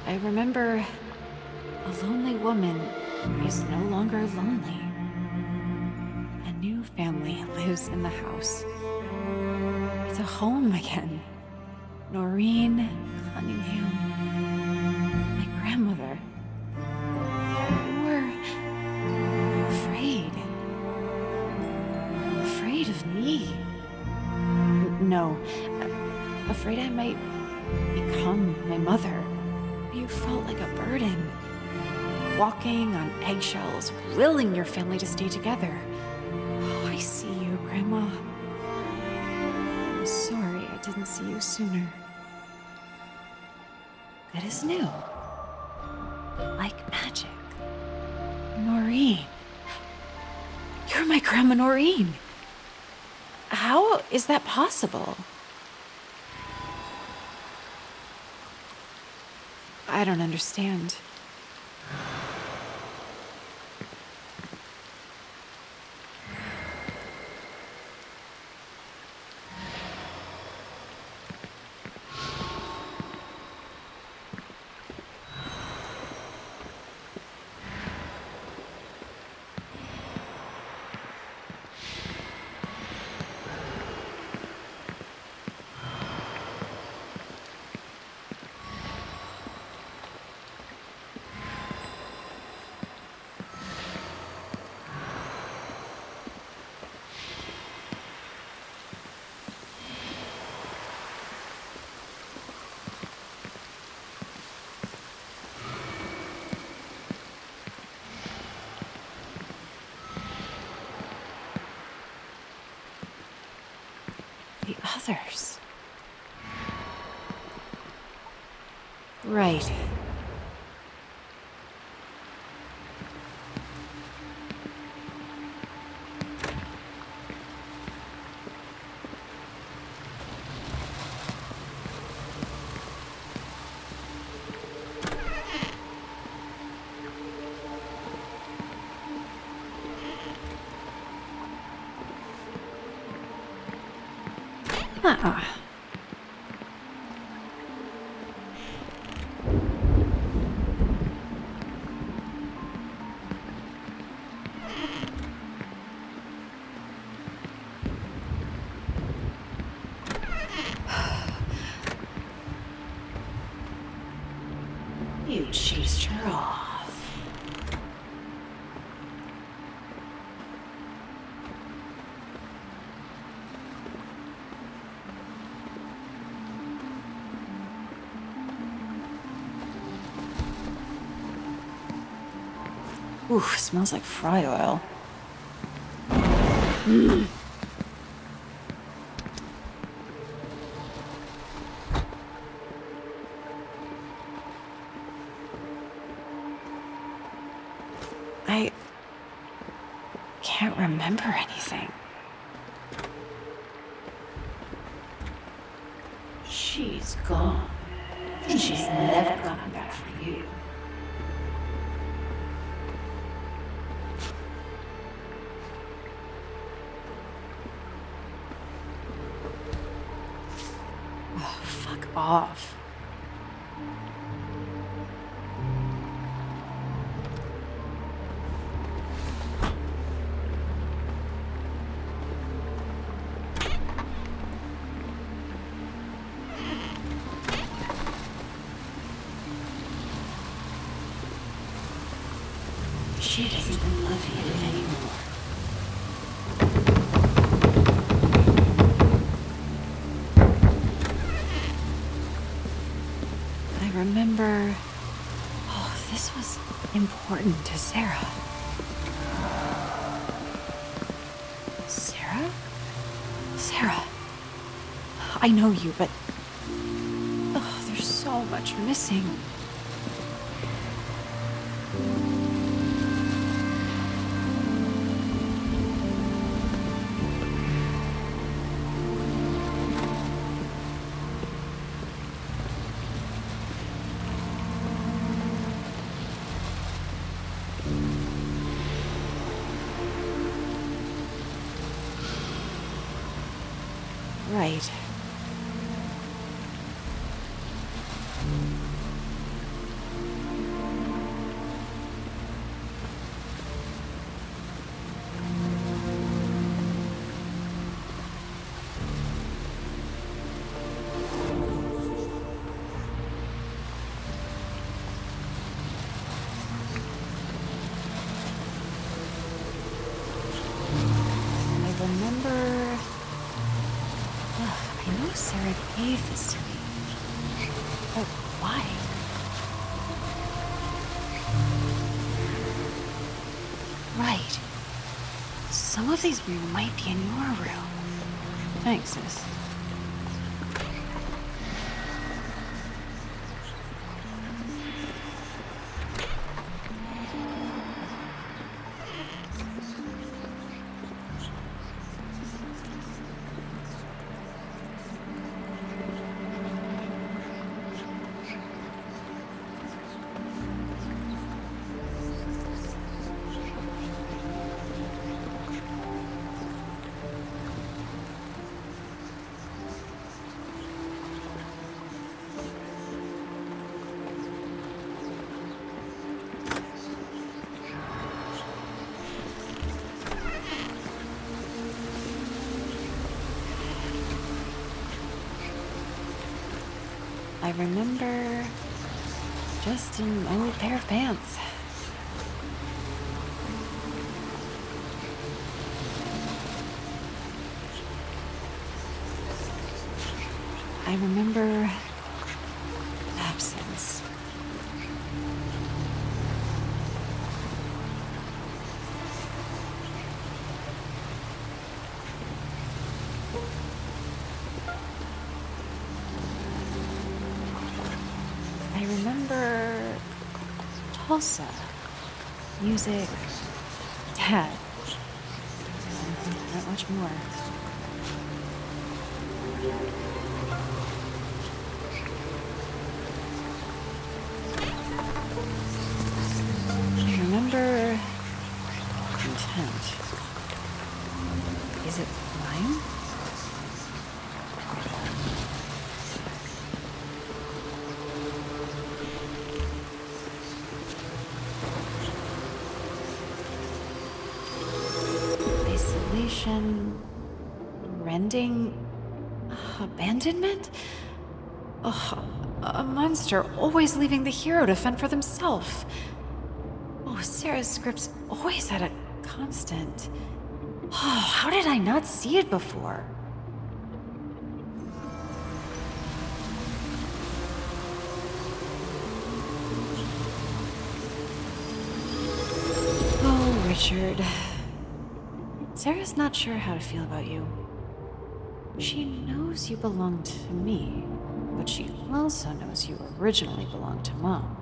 I remember a lonely woman is no longer lonely. A new family lives in the house. It's a home again. Noreen Cunningham, my grandmother. You were afraid of me. No, afraid I might become my mother. You felt like a burden, walking on eggshells, willing your family to stay together. Oh, I see you, Grandma. I'm sorry I didn't see you sooner. Good as new. Like magic. Noreen. You're my Grandma Noreen. How is that possible? I don't understand. The others. Right. Uh-uh. You chased her off. Ooh, smells like fry oil. I can't remember anything. She's gone. She's never coming back for you. Oh, fuck off. She doesn't even love you anymore. I remember... Oh, this was important to Sarah. Sarah? Sarah. I know you, but... Oh, there's so much missing. Right. I remember... I know Sarah gave this to me. But why? Right. Some of these might be in your room. Thanks, sis. I remember just an old pair of pants. I remember absence. I remember Tulsa, music, Dad. Not much more. I remember content. Is it mine? Isolation, rending, abandonment? Oh, a monster always leaving the hero to fend for themselves. Oh, Sarah's scripts always had a constant. Oh, how did I not see it before? Richard, Sarah's not sure how to feel about you. She knows you belong to me, but she also knows you originally belonged to Mom.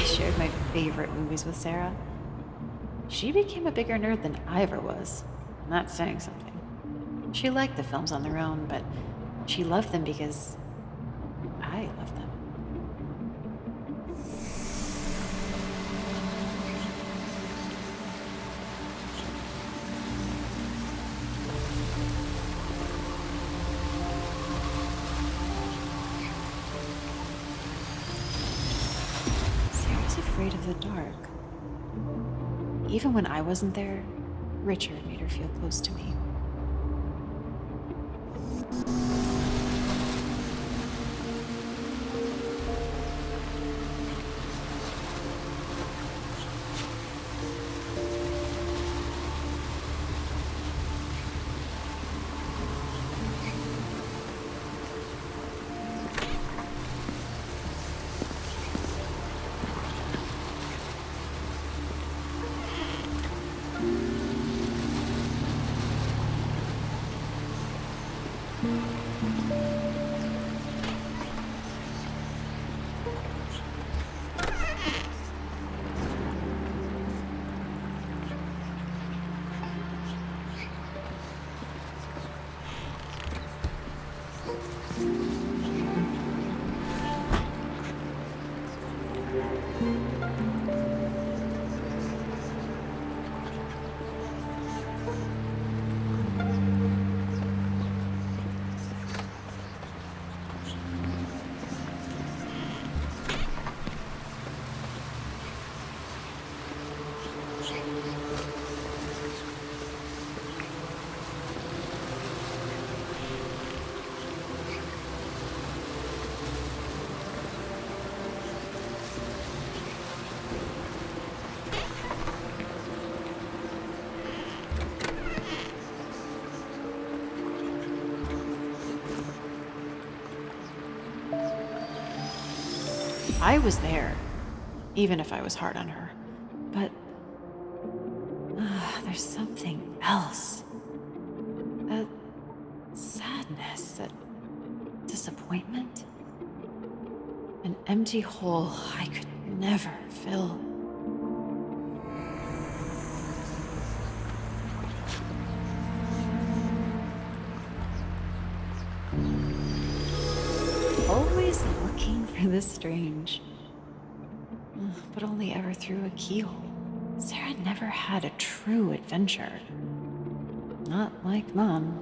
Shared my favorite movies with Sarah. She became a bigger nerd than I ever was, and that's saying something. She liked the films on their own, but she loved them because I loved them. Afraid of the dark. Even when I wasn't there, Richard made her feel close to me. I was there, even if I was hard on her. But there's something else. A sadness, a disappointment. An empty hole I could never fill. Always looking for the strange. But only ever through a keyhole. Sarah never had a true adventure. Not like Mom.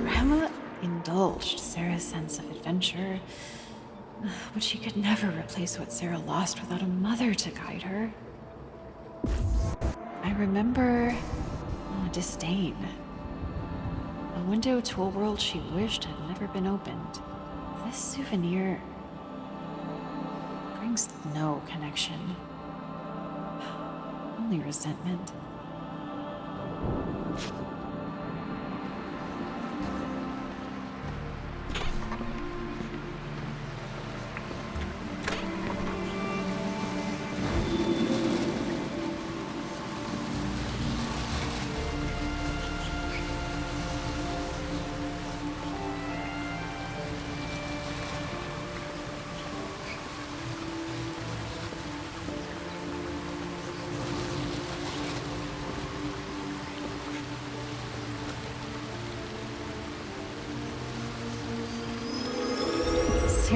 Grandma indulged Sarah's sense of adventure, but she could never replace what Sarah lost without a mother to guide her. I remember disdain. A window to a world she wished had never been opened. This souvenir brings no connection, only resentment.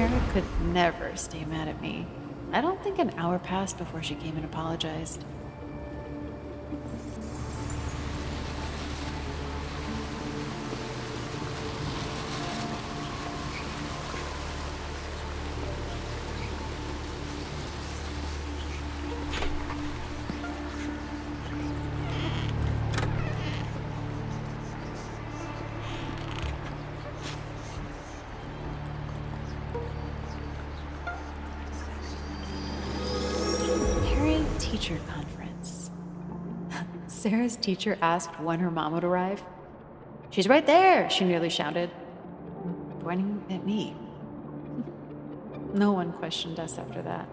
Sarah could never stay mad at me. I don't think an hour passed before she came and apologized. Parent-teacher conference. Sarah's teacher asked when her mom would arrive. "She's right there," she nearly shouted, pointing at me. No one questioned us after that.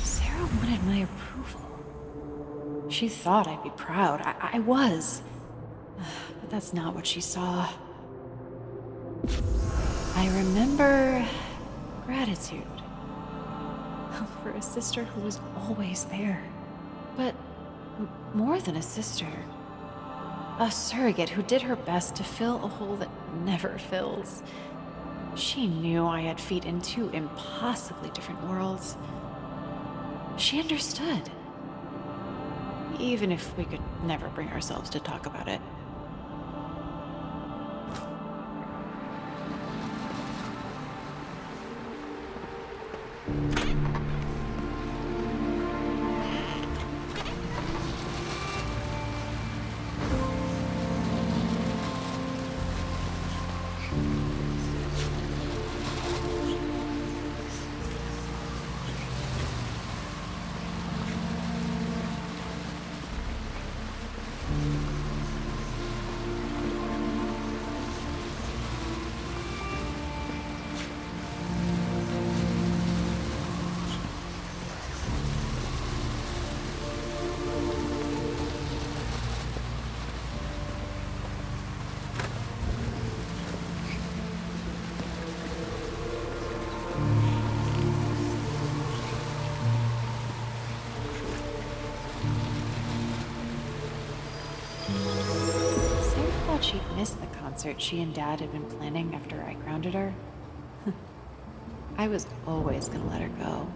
Sarah wanted my approval. She thought I'd be proud. I was. But that's not what she saw. I remember gratitude for a sister who was always there. But more than a sister, a surrogate who did her best to fill a hole that never fills. She knew I had feet in two impossibly different worlds. She understood. Even if we could never bring ourselves to talk about it. She'd missed the concert she and Dad had been planning after I grounded her. I was always gonna let her go.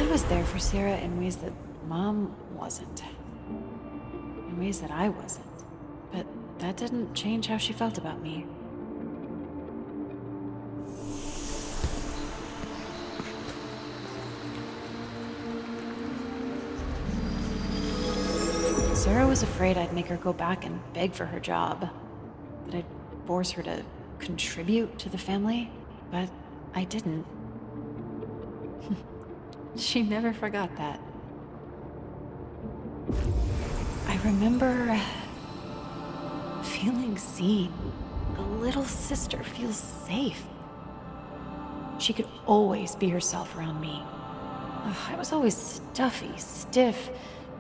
Was there for Sarah in ways that Mom wasn't. In ways that I wasn't. But that didn't change how she felt about me. Sarah was afraid I'd make her go back and beg for her job. That I'd force her to contribute to the family. But I didn't. She never forgot that. I remember feeling seen. A little sister feels safe. She could always be herself around me. I was always stuffy, stiff,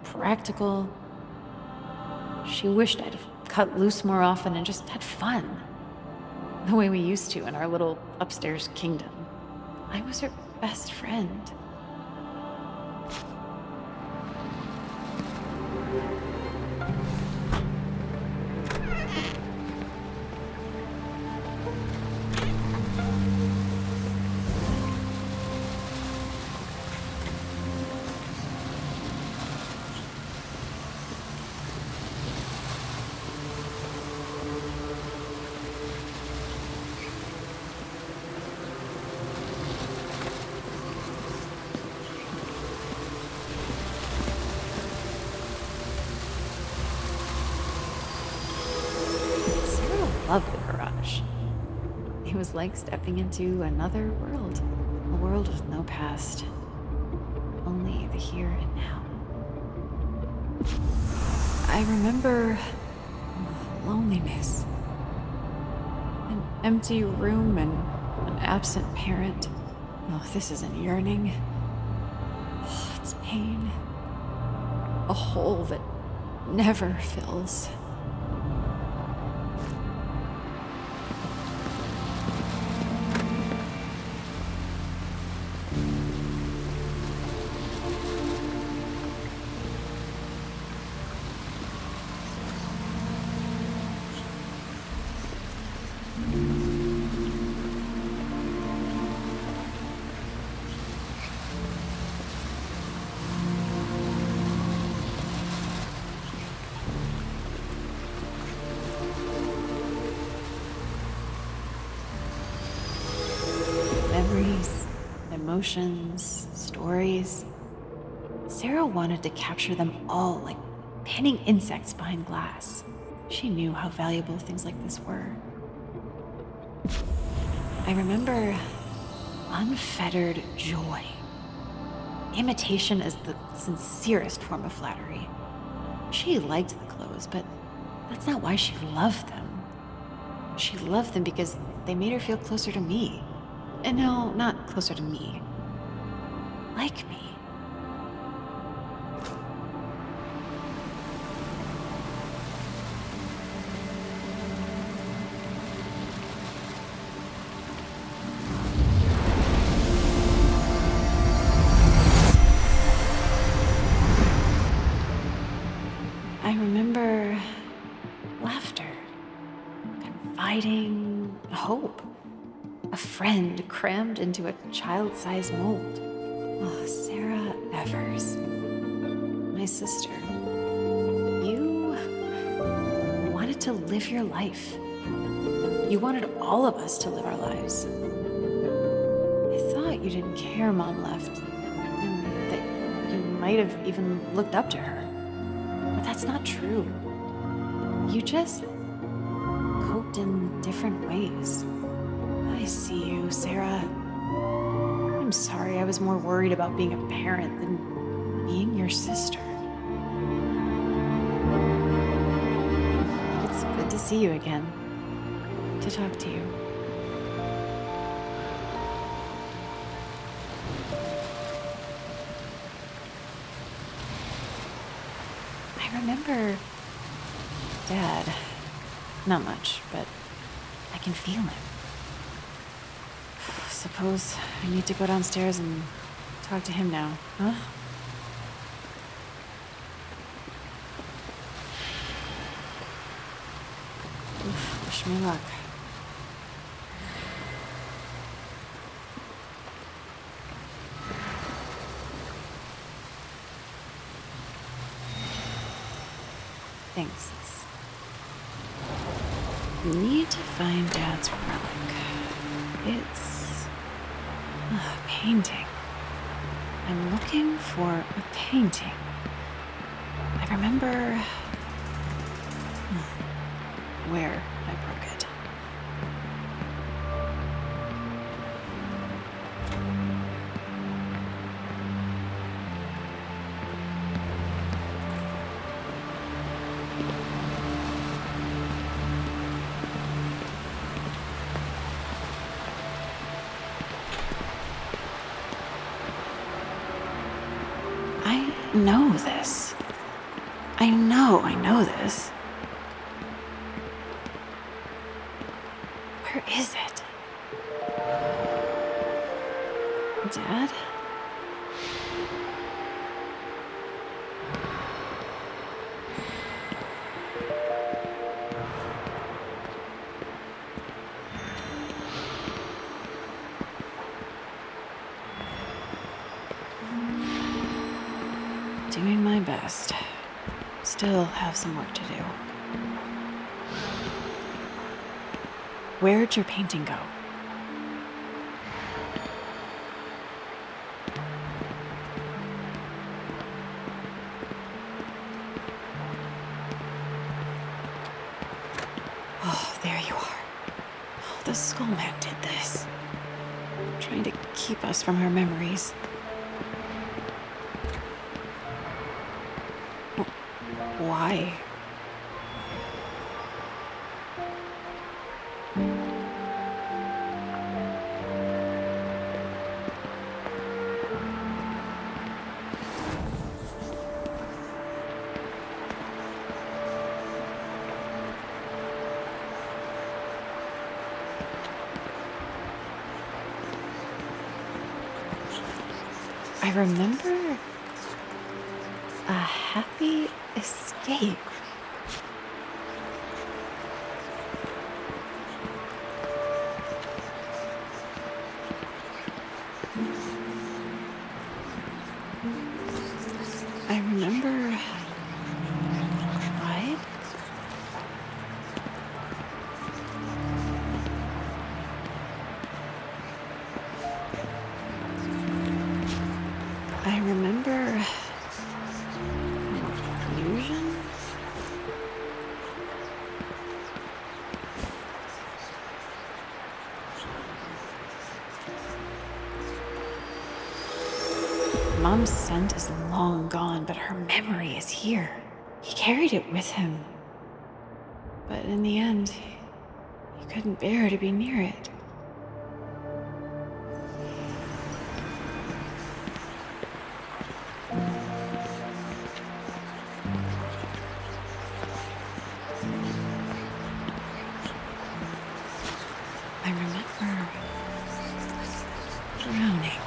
practical. She wished I'd have cut loose more often and just had fun. The way we used to in our little upstairs kingdom. I was her best friend. Loved the garage. It was like stepping into another world. A world with no past. Only the here and now. I remember loneliness, an empty room and an absent parent. Oh, this isn't yearning. Oh, it's pain. A hole that never fills. Memories, emotions, stories. Sarah wanted to capture them all like pinning insects behind glass. She knew how valuable things like this were. I remember unfettered joy. Imitation is the sincerest form of flattery. She liked the clothes, but that's not why she loved them. She loved them because they made her feel closer to me. And no, not closer to me. Like me. I remember laughter, confiding, hope. A friend crammed into a child-sized mold. Oh, Sarah Evers. My sister. You wanted to live your life. You wanted all of us to live our lives. I thought you didn't care Mom left. That you might have even looked up to her. But that's not true. You just coped in different ways. I see you, Sarah. I'm sorry I was more worried about being a parent than being your sister. It's good to see you again. To talk to you. I remember Dad. Not much, but I can feel him. Suppose I need to go downstairs and talk to him now, huh? Wish me luck. Thanks, sis. Need to find Dad's relic. It's a painting. I'm looking for a painting. I remember where I broke it. I know this. I know this. Where is it? Dad? Doing my best. Still have some work to do. Where'd your painting go? Oh, there you are. Oh, the Skull Man did this. Trying to keep us from our memories. Why? I remember a happy escape. I remember what? I remember confusion. Mom's scent is long gone, but her memory is here. He carried it with him. But in the end, he couldn't bear to be near it. I remember drowning.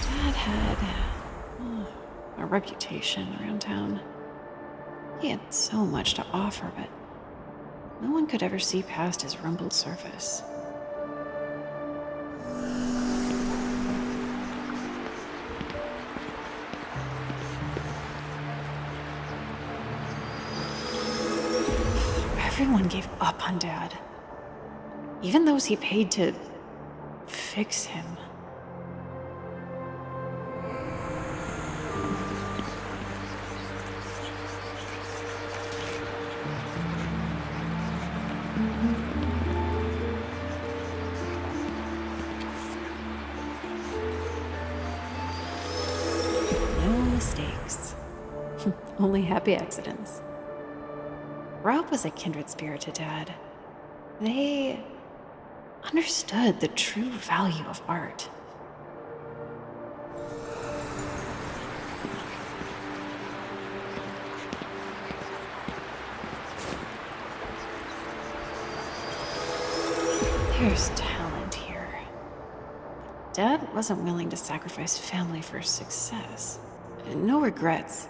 Dad had a reputation around town. He had so much to offer, but no one could ever see past his rumpled surface. Everyone gave up on Dad. Even those he paid to fix him. No mistakes. Only happy accidents. Rob was a kindred spirit to Dad. They understood the true value of art. There's talent here. Dad wasn't willing to sacrifice family for success. No regrets.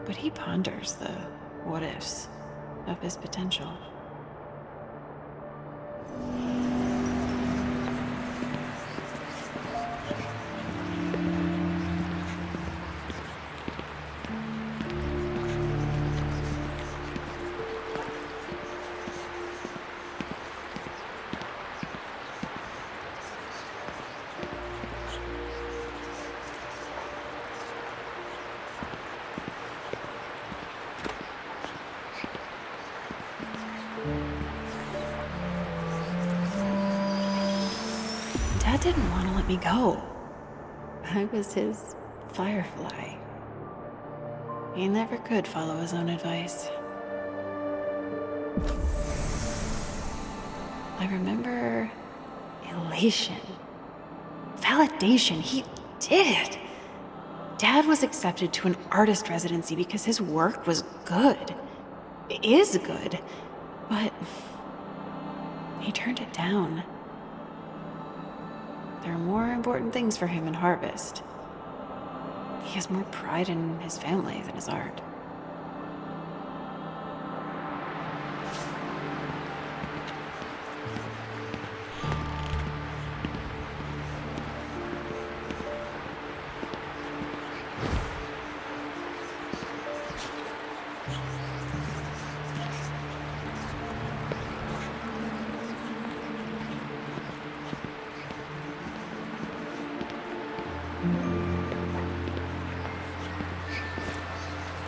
But he ponders the what ifs of his potential. Dad didn't want to let me go. I was his firefly. He never could follow his own advice. I remember elation, validation. He did it. Dad was accepted to an artist residency because his work was good. It is good. But he turned it down. There are more important things for him in Harvest. He has more pride in his family than his art.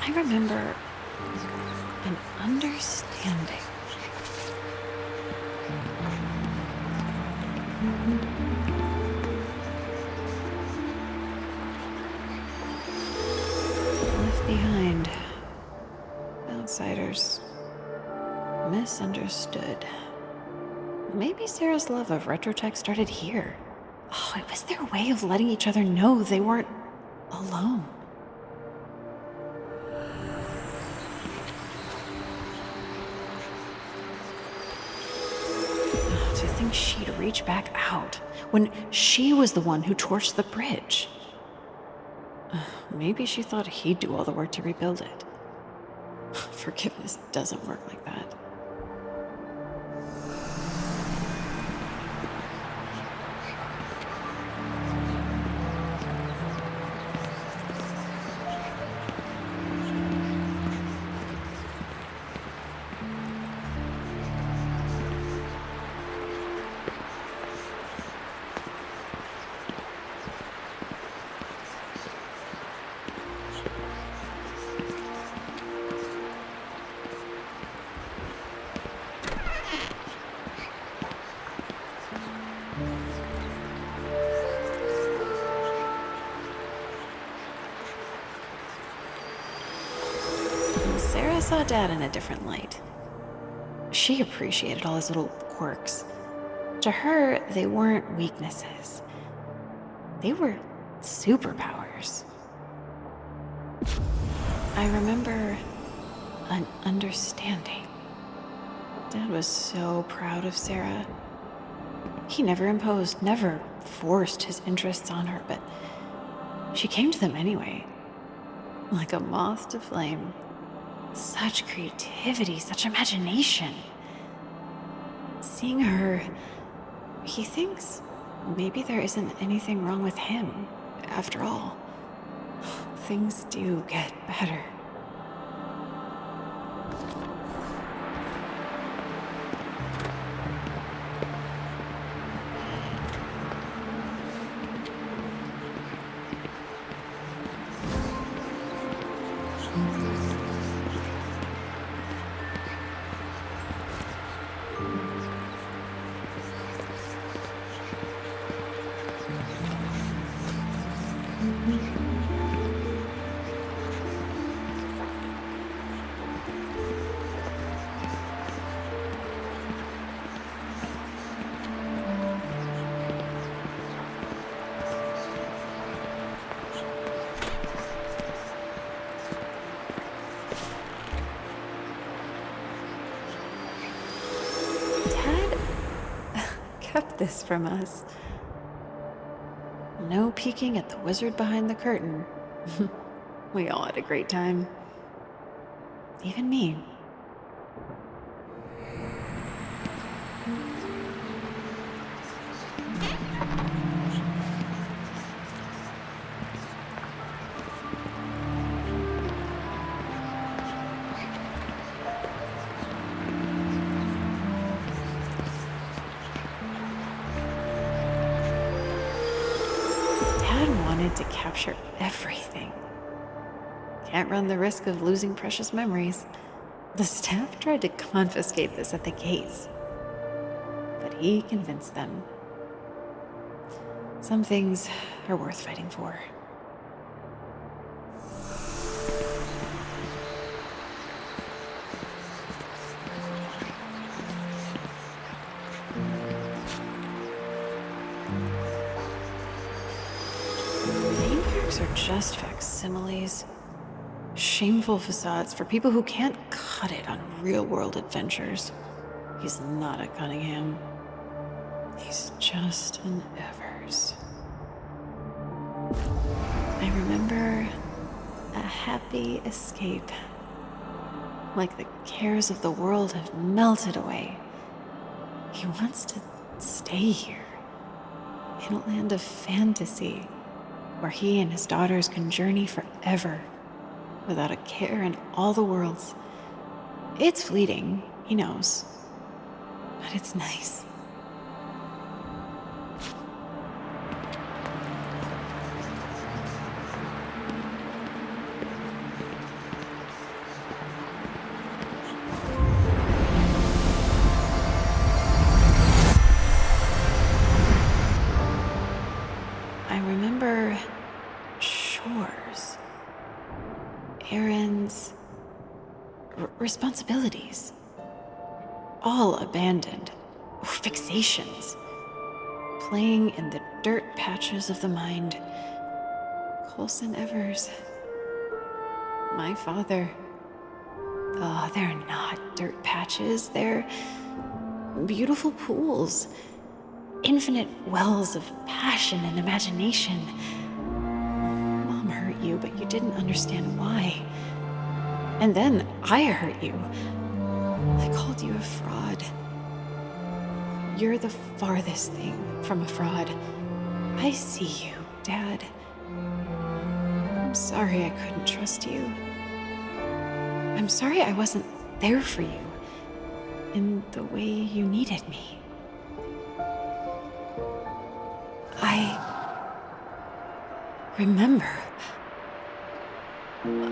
I remember an understanding. Left behind. Outsiders. Misunderstood. Maybe Sarah's love of retro tech started here. Oh, it was their way of letting each other know they weren't alone. To think she'd reach back out when she was the one who torched the bridge. Maybe she thought he'd do all the work to rebuild it. Forgiveness doesn't work like that. Sarah saw Dad in a different light. She appreciated all his little quirks. To her, they weren't weaknesses. They were superpowers. I remember an understanding. Dad was so proud of Sarah. He never imposed, never forced his interests on her, but she came to them anyway. Like a moth to flame. Such creativity, such imagination. Seeing her, he thinks maybe there isn't anything wrong with him. After all, things do get better. Dad kept this from us. No peeking at the wizard behind the curtain. We all had a great time. Even me. Dad wanted to capture everything. Can't run the risk of losing precious memories. The staff tried to confiscate this at the gates, but he convinced them. Some things are worth fighting for. Theme parks are just facsimiles. Shameful facades for people who can't cut it on real-world adventures. He's not a Cunningham. He's just an Evers. I remember a happy escape. Like the cares of the world have melted away. He wants to stay here, in a land of fantasy, where he and his daughters can journey forever, without a care in all the worlds. It's fleeting, he knows, but it's nice. your chores, errands, responsibilities, all abandoned, fixations, playing in the dirt patches of the mind. Colson Evers, my father. Oh, they're not dirt patches, they're beautiful pools, infinite wells of passion and imagination. Mom hurt you, but you didn't understand why. And then I hurt you. I called you a fraud. You're the farthest thing from a fraud. I see you, Dad. I'm sorry I couldn't trust you. I'm sorry I wasn't there for you in the way you needed me.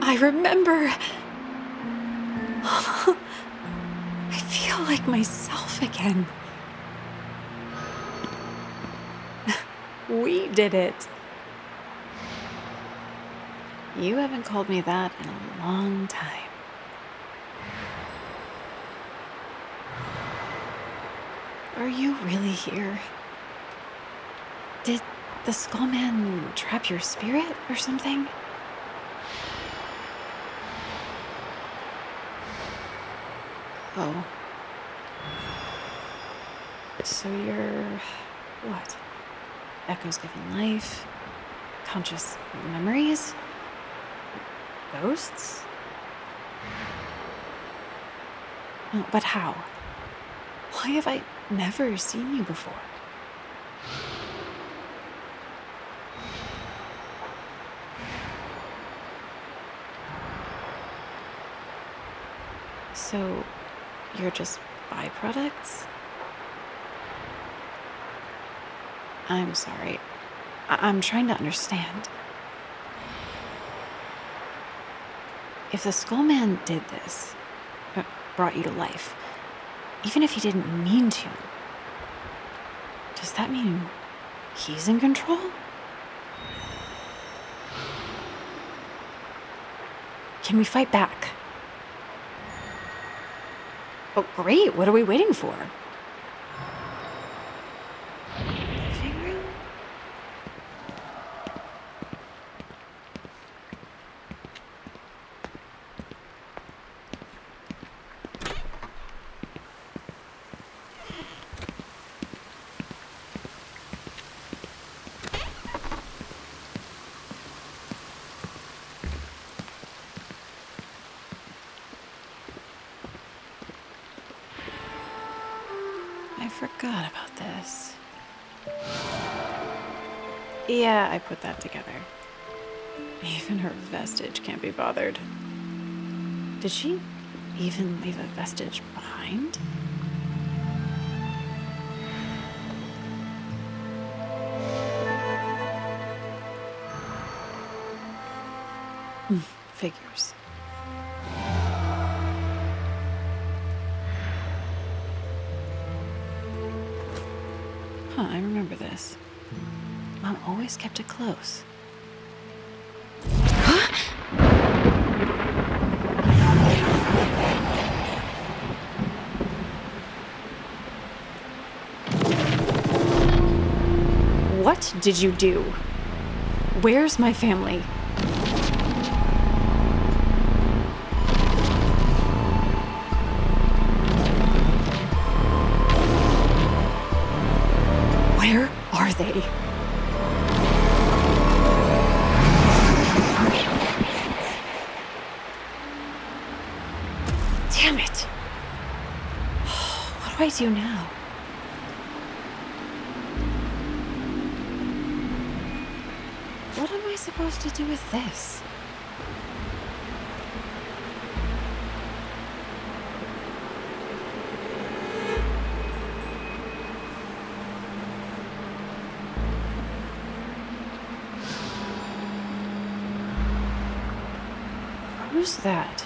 I remember. I feel like myself again. We did it. You haven't called me that in a long time. Are you really here? Did the Skullman trap your spirit or something? Oh. So you're... what? Echoes giving life? Conscious memories? Ghosts? Oh, but how? Why have I never seen you before? So, you're just byproducts? I'm sorry. I'm trying to understand. If the Skullman did this, brought you to life, even if he didn't mean to, does that mean he's in control? Can we fight back? Oh, great. What are we waiting for? Living room? I forgot about this. Yeah, I put that together. Even her vestige can't be bothered. Did she even leave a vestige behind? Figures. Huh, I remember this. Mom always kept it close. What did you do? Where's my family? Where are they? Damn it! What do I do now? What am I supposed to do with this? Who's that?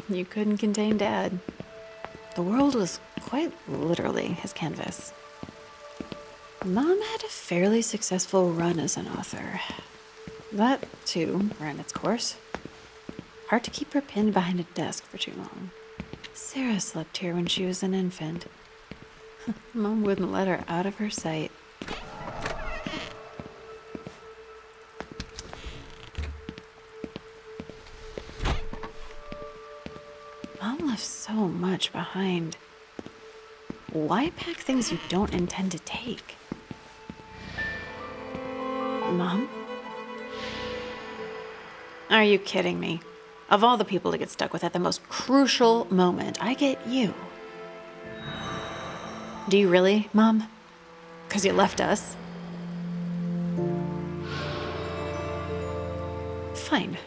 You couldn't contain Dad. The world was quite literally his canvas. Mom had a fairly successful run as an author. That, too, ran its course. Hard to keep her pinned behind a desk for too long. Sarah slept here when she was an infant. Mom wouldn't let her out of her sight. Mom left so much behind. Why pack things you don't intend to take? Mom? Are you kidding me? Of all the people to get stuck with at the most crucial moment, I get you. Do you really, Mom? 'Cause you left us? Fine.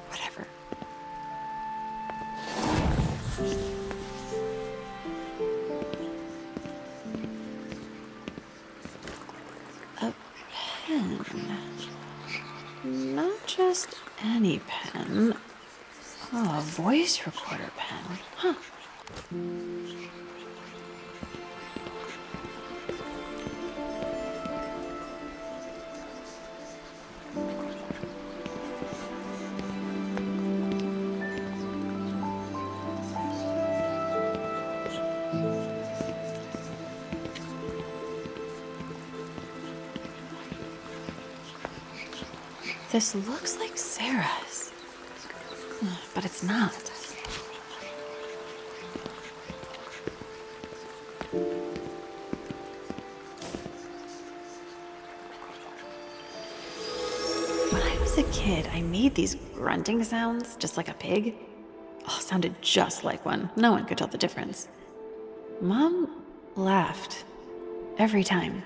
Whatever. A pen. Not just any pen. Oh, a voice recorder pen. Huh. This looks like Sarah's, but it's not. When I was a kid, I made these grunting sounds, just like a pig. Oh, sounded just like one. No one could tell the difference. Mom laughed every time.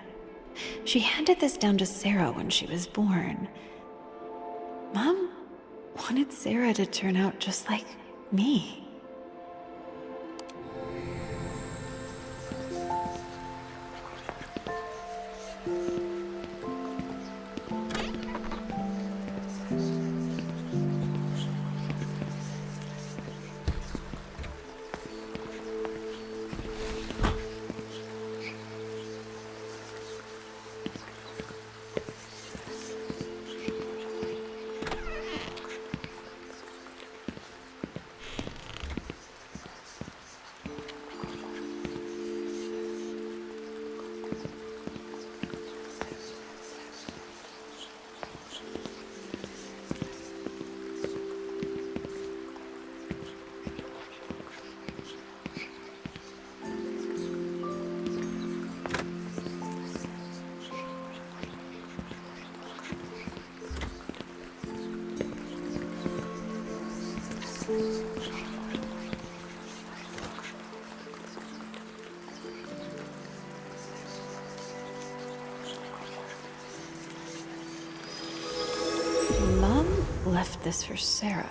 She handed this down to Sarah when she was born. Mom wanted Sarah to turn out just like me. Mom left this for Sarah.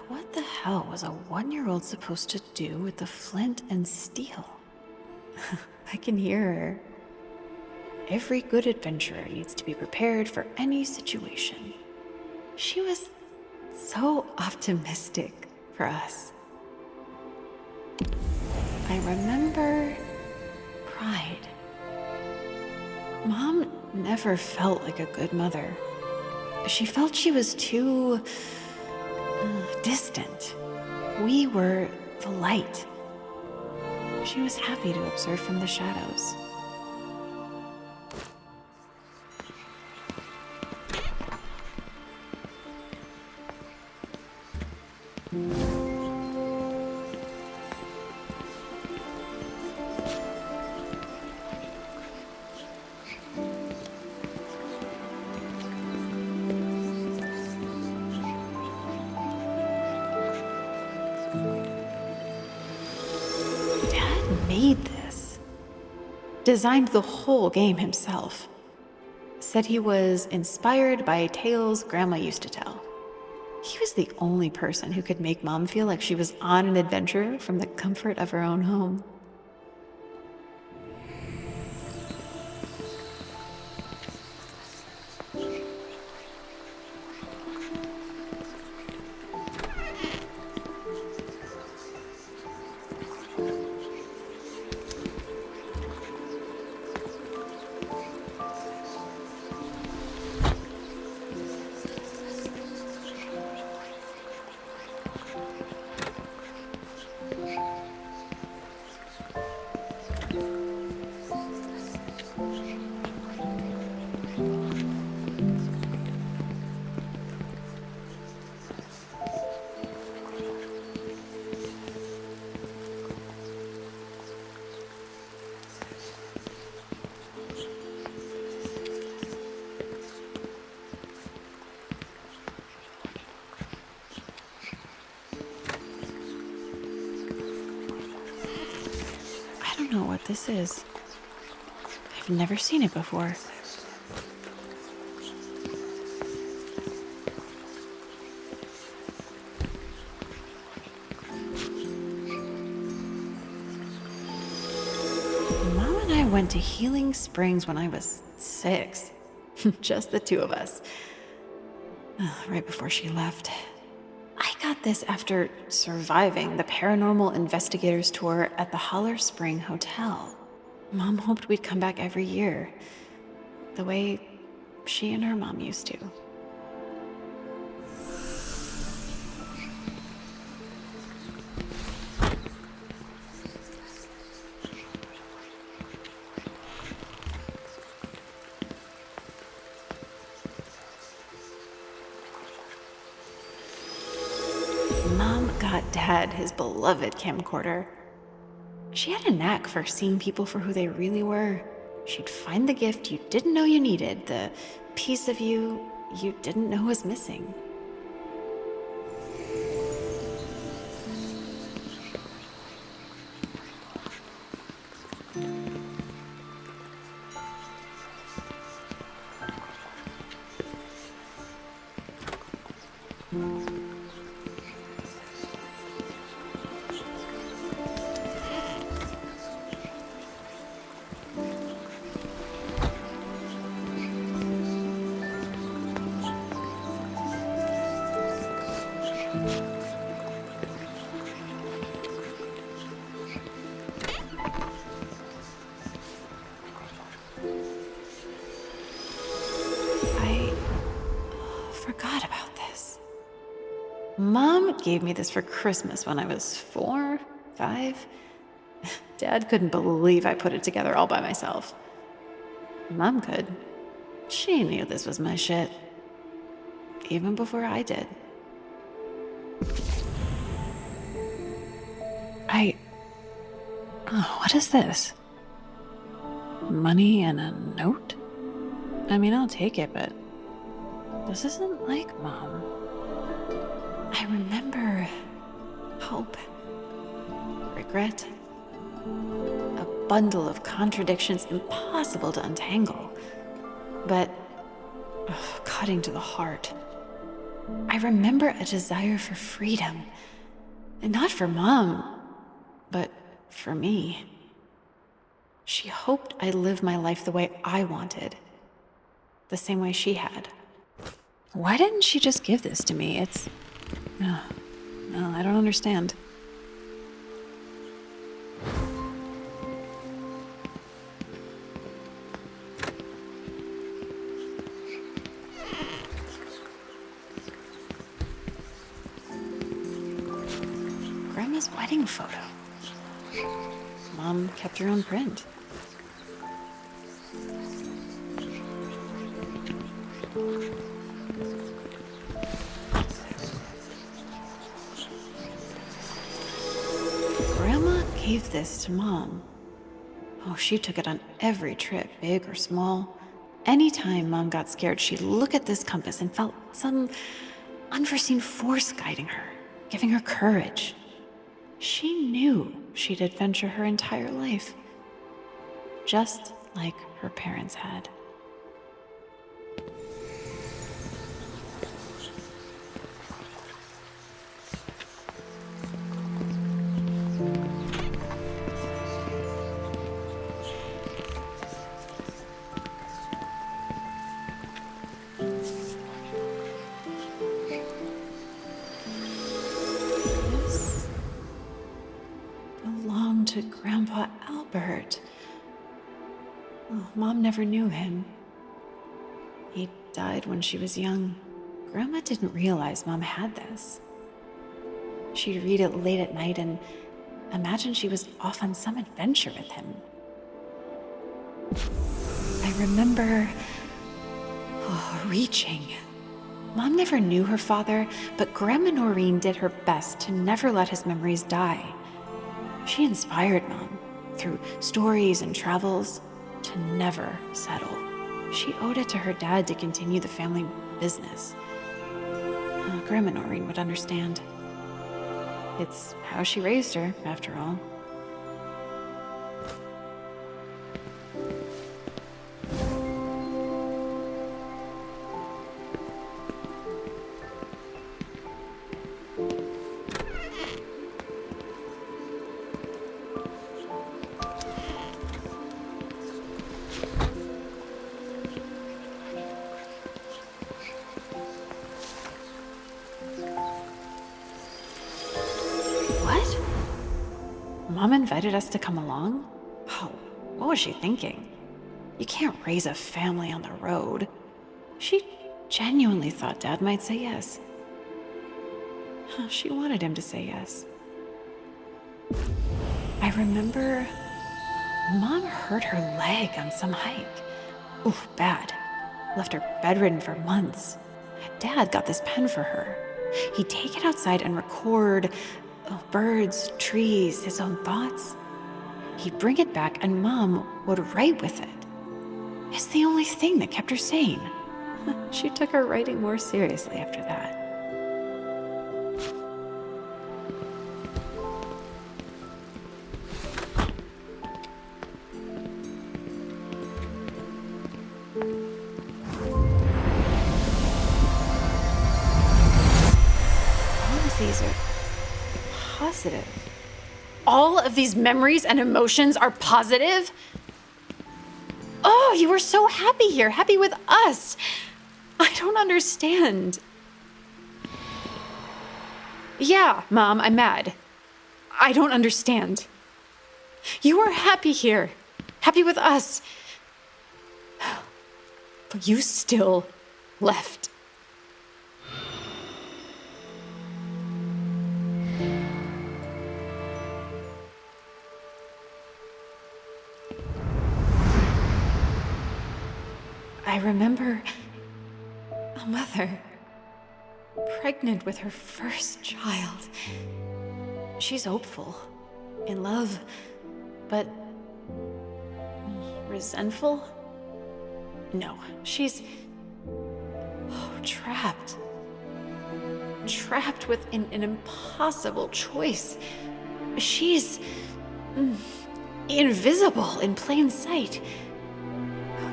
What the hell was a 1-year-old supposed to do with the flint and steel? I can hear her. Every good adventurer needs to be prepared for any situation. She was so optimistic for us. I remember pride. Mom never felt like a good mother. She felt she was too distant. We were the light. She was happy to observe from the shadows. Dad made this. Designed the whole game himself. Said he was inspired by tales Grandma used to tell. He was the only person who could make Mom feel like she was on an adventure from the comfort of her own home. what this is. I've never seen it before. Mom and I went to Healing Springs when I was 6. Just the two of us. Right before she left. I got this after surviving the paranormal investigators tour at the Holler Spring Hotel. Mom hoped we'd come back every year, the way she and her mom used to. Mom got Dad his beloved camcorder. She had a knack for seeing people for who they really were. She'd find the gift you didn't know you needed, the piece of you you didn't know was missing. I forgot about this. Mom gave me this for Christmas when I was 4, 5. Dad couldn't believe I put it together all by myself. Mom could. She knew this was my shit. Even before I did. Oh, what is this? Money and a note? I mean, I'll take it, but this isn't like Mom. I remember hope, regret, a bundle of contradictions impossible to untangle, but cutting to the heart. I remember a desire for freedom, and not for Mom, but for me. She hoped I'd live my life the way I wanted, the same way she had. Why didn't she just give this to me? No, I don't understand. Grandma's wedding photo. Mom kept her own print. Grandma gave this to Mom. Oh, she took it on every trip, big or small. Anytime Mom got scared, she'd look at this compass and felt some unforeseen force guiding her, giving her courage. She knew she'd adventure her entire life, just like her parents had. This belonged to Grandpa Albert. Oh, Mom never knew him. He died when she was young. Grandma didn't realize Mom had this. She'd read it late at night and imagine she was off on some adventure with him. I remember reaching. Mom never knew her father, but Grandma Noreen did her best to never let his memories die. She inspired Mom through stories and travels to never settle. She owed it to her dad to continue the family business. Grandma Noreen would understand. It's how she raised her, after all. Mom invited us to come along? Oh, what was she thinking? You can't raise a family on the road. She genuinely thought Dad might say yes. She wanted him to say yes. I remember Mom hurt her leg on some hike. Ooh, bad. Left her bedridden for months. Dad got this pen for her. He'd take it outside and record birds, trees, his own thoughts. He'd bring it back and Mom would write with it. It's the only thing that kept her sane. She took her writing more seriously after that. All of these are positive. All of these memories and emotions are positive? Oh, you were so happy here, happy with us. I don't understand. Yeah, Mom, I'm mad. I don't understand. You were happy here, happy with us. But you still left. I remember a mother pregnant with her first child. She's hopeful, in love, but resentful? No, she's trapped. Trapped within an impossible choice. She's invisible in plain sight.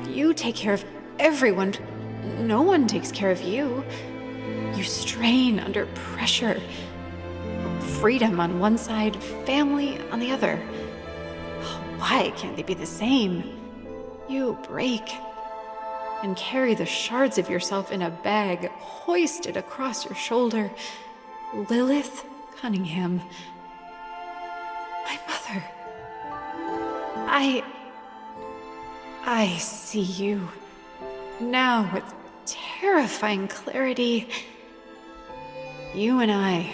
You take care of everyone. No one takes care of you. You strain under pressure. Freedom on one side, family on the other. Why can't they be the same? You break and carry the shards of yourself in a bag hoisted across your shoulder. Lilith Cunningham. My mother. I see you now with terrifying clarity. You and I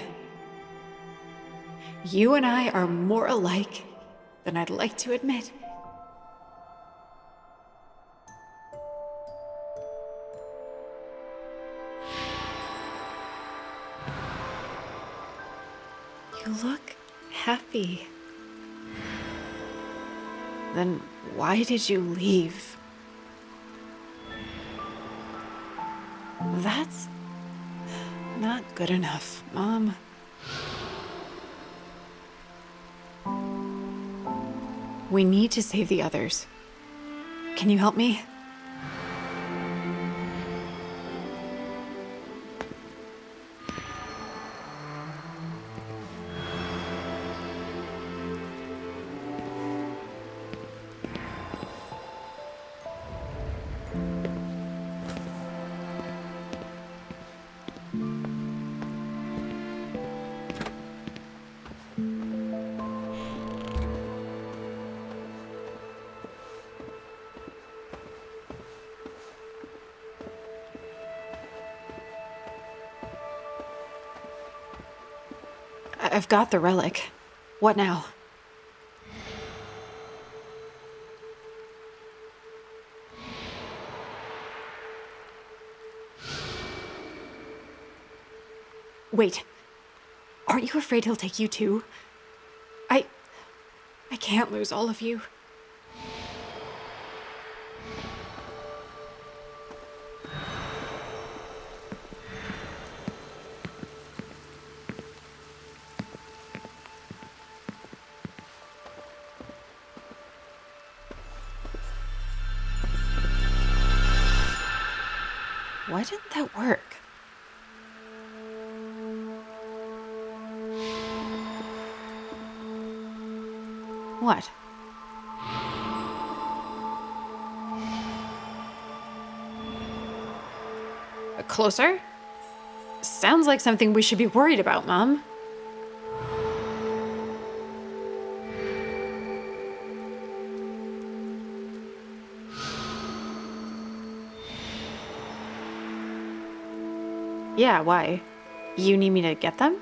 are more alike than I'd like to admit. You look happy. Then why did you leave? That's not good enough, Mom. We need to save the others. Can you help me? I've got the relic. What now? Wait. Aren't you afraid he'll take you too? I can't lose all of you. Why didn't that work? What? Closer? Sounds like something we should be worried about, Mom. Yeah, why? You need me to get them?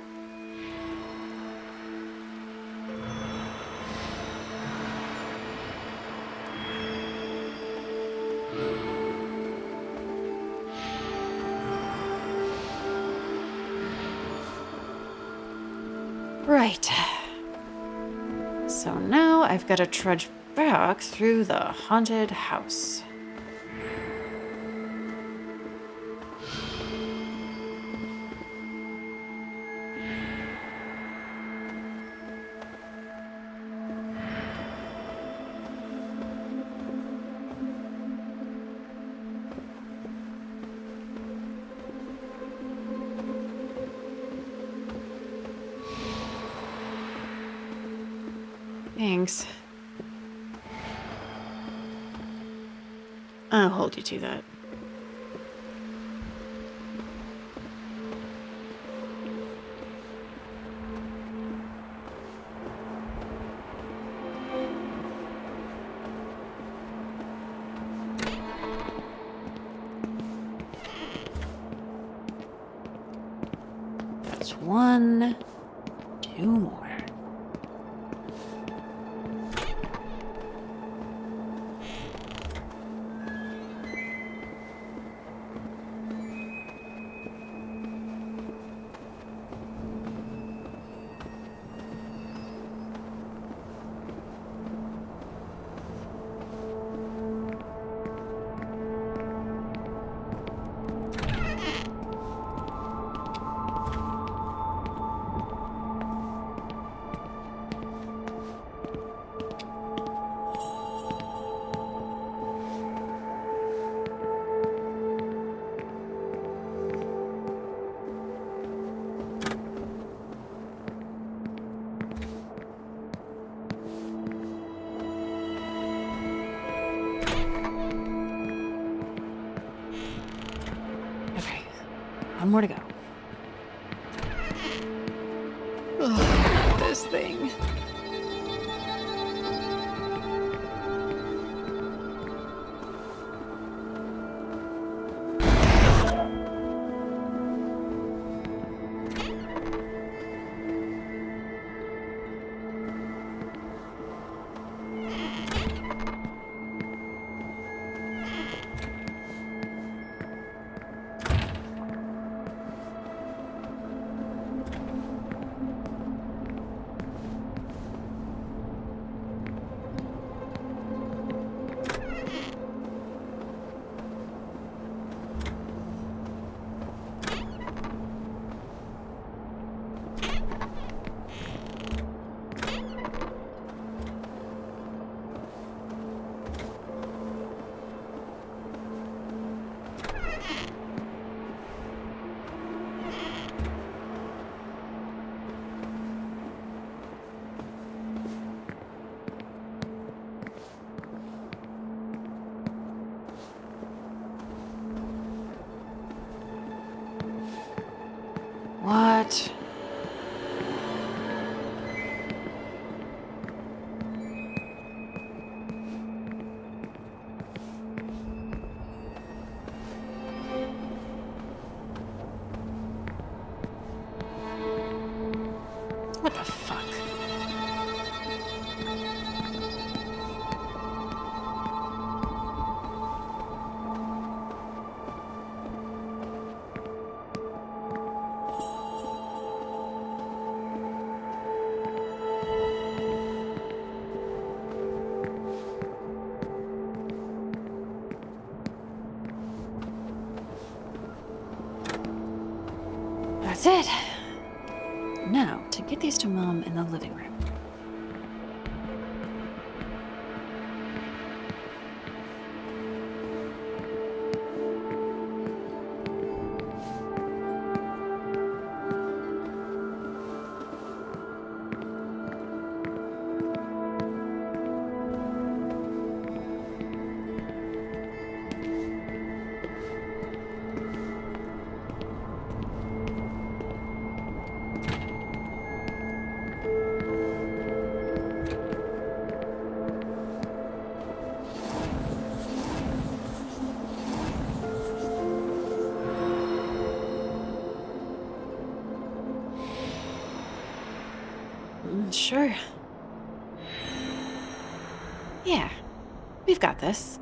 Right. So now I've got to trudge back through the haunted house. Thanks. I'll hold you to that. That's one, two more. Okay, one more to go. Ugh, this thing. What? What the fuck? That's it. Now, to get these to Mom in the living room. Sure. Yeah, we've got this.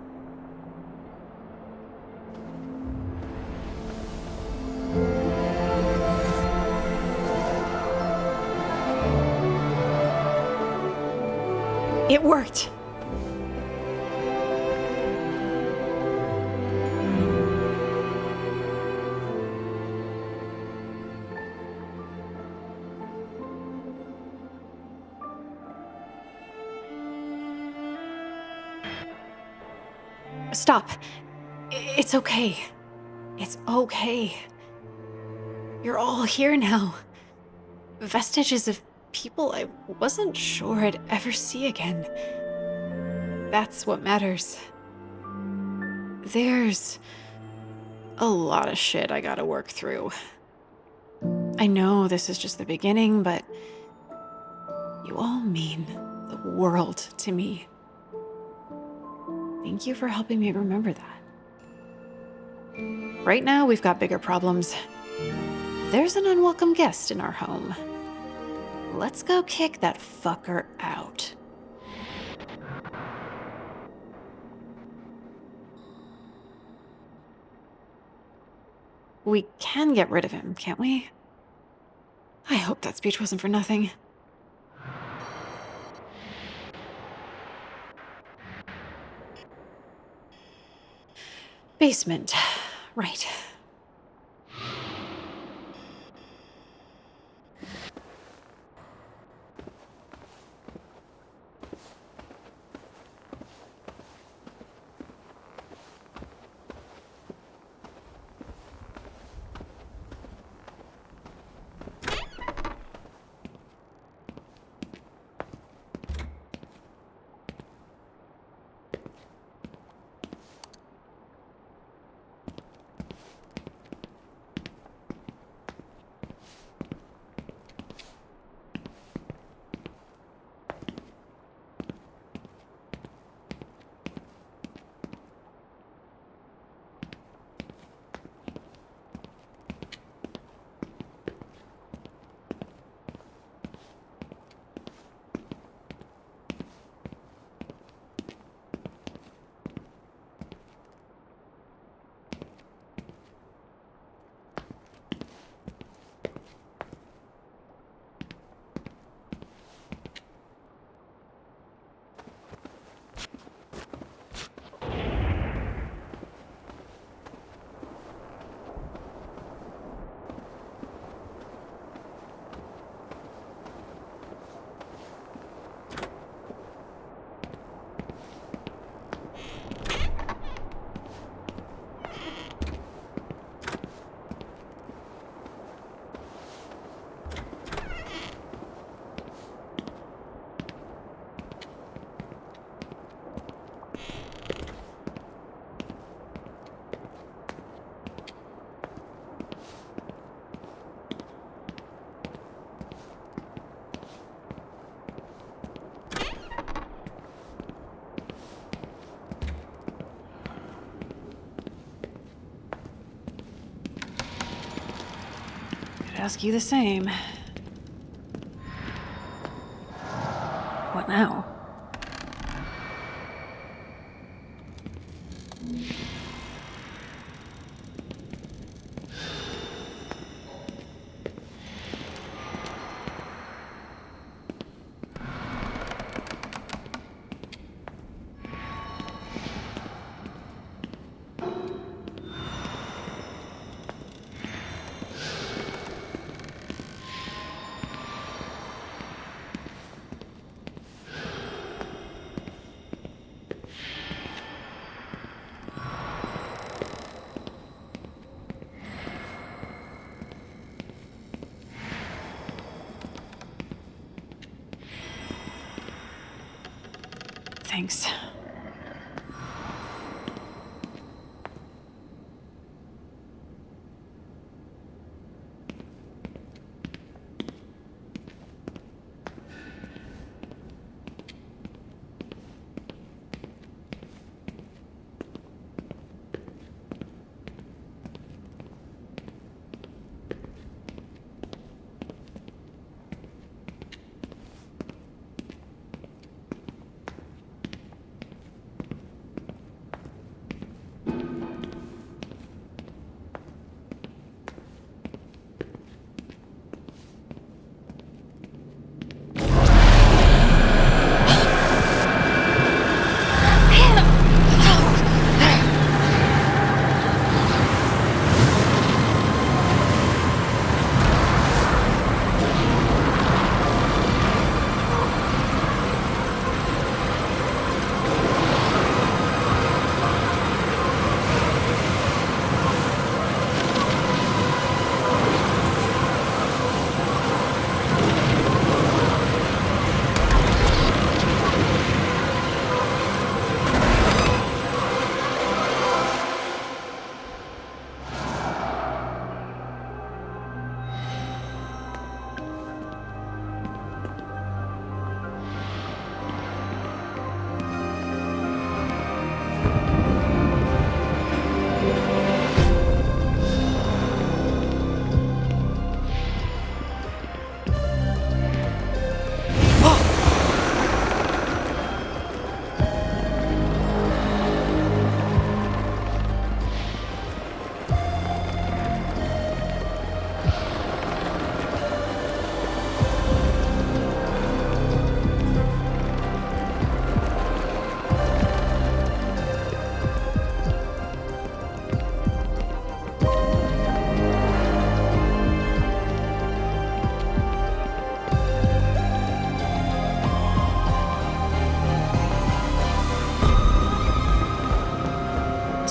It worked! Stop. It's okay. It's okay. You're all here now. Vestiges of people I wasn't sure I'd ever see again. That's what matters. There's a lot of shit I gotta work through. I know this is just the beginning, but you all mean the world to me. Thank you for helping me remember that. Right now, we've got bigger problems. There's an unwelcome guest in our home. Let's go kick that fucker out. We can get rid of him, can't we? I hope that speech wasn't for nothing. Basement. Right. Could ask you the same. What now? Thanks.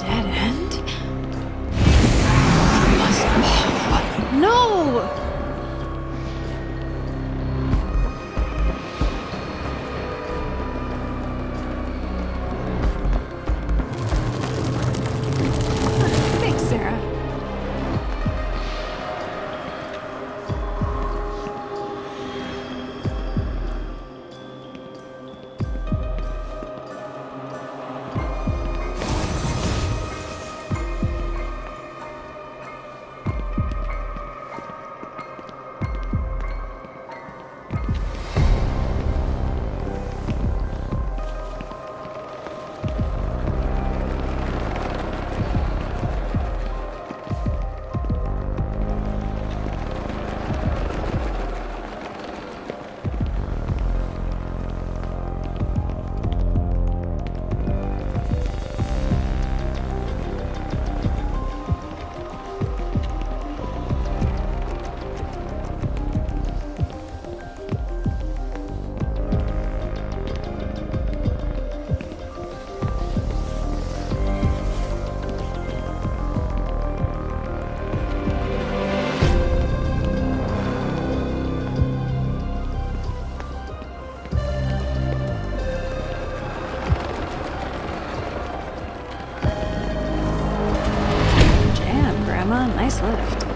dead end? No! Thanks, Sarah. Damn, Grandma, nice lift.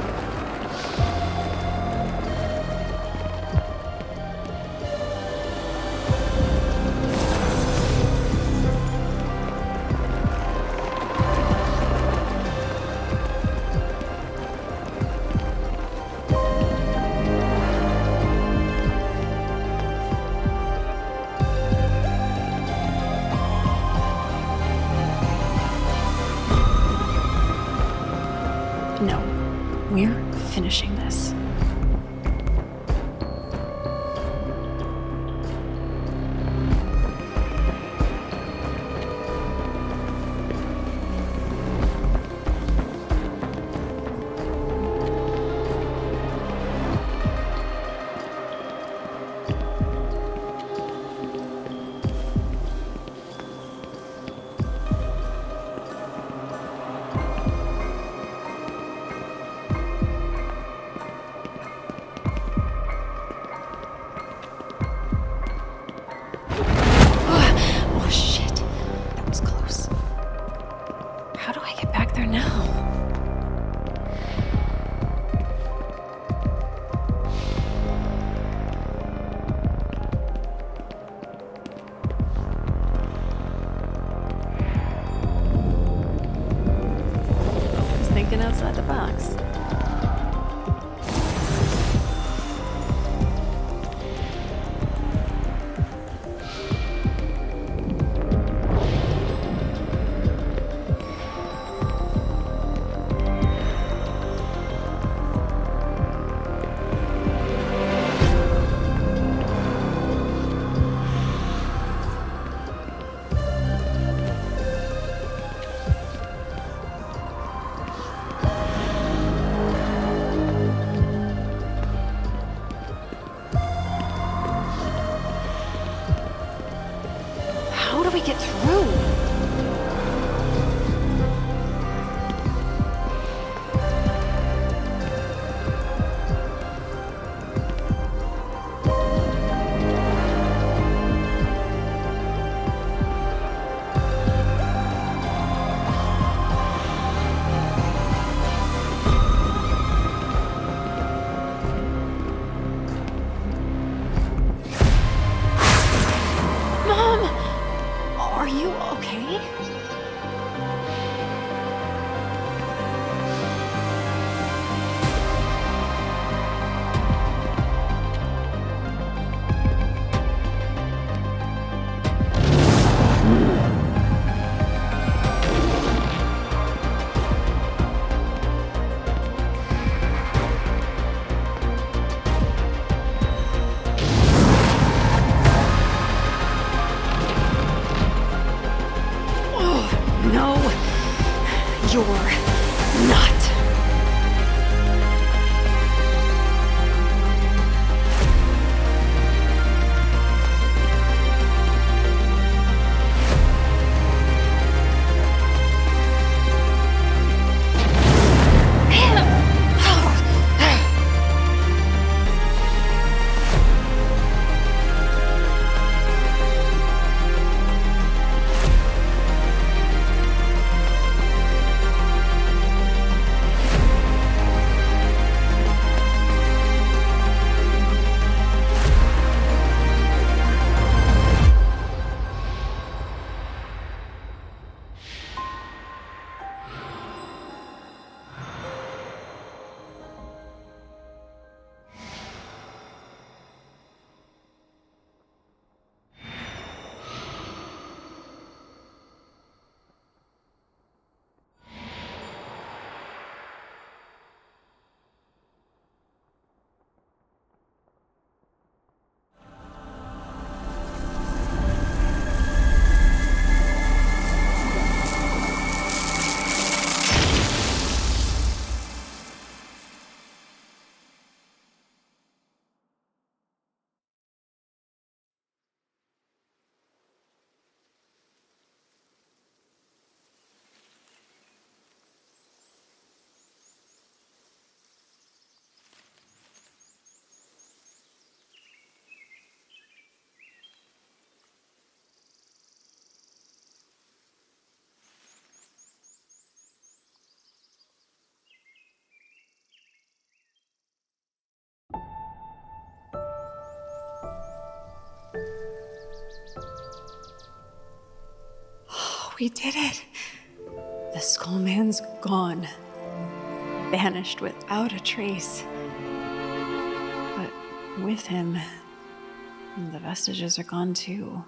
No, we're finishing this. Oh shit. That was close. How do I get back there now? Always thinking outside the box. How do we get through? Mom! Are you okay? No, you're not. We did it. The Skullman's gone. Vanished without a trace. But with him, the vestiges are gone too.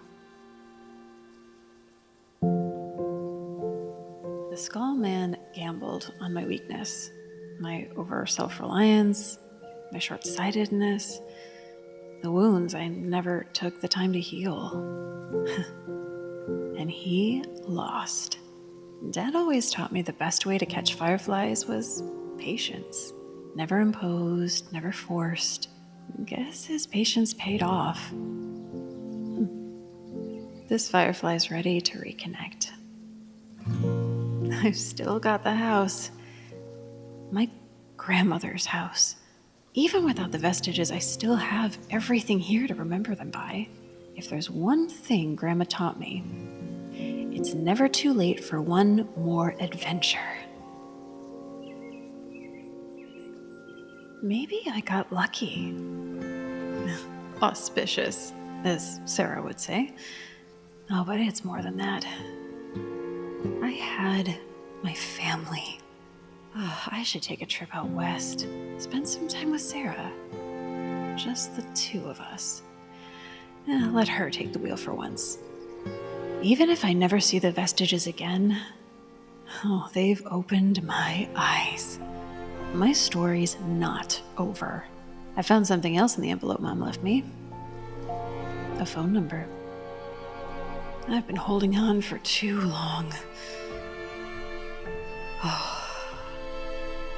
The Skullman gambled on my weakness, my over-self-reliance, my short-sightedness, the wounds I never took the time to heal. And he lost. Dad always taught me the best way to catch fireflies was patience. Never imposed, never forced. Guess his patience paid off. This firefly's ready to reconnect. I've still got the house. My grandmother's house. Even without the vestiges, I still have everything here to remember them by. If there's one thing Grandma taught me, it's never too late for one more adventure. Maybe I got lucky. Auspicious, as Sarah would say. Oh, but it's more than that. I had my family. Oh, I should take a trip out west. Spend some time with Sarah. Just the two of us. Let her take the wheel for once. Even if I never see the vestiges again, they've opened my eyes. My story's not over. I found something else in the envelope Mom left me. A phone number. I've been holding on for too long.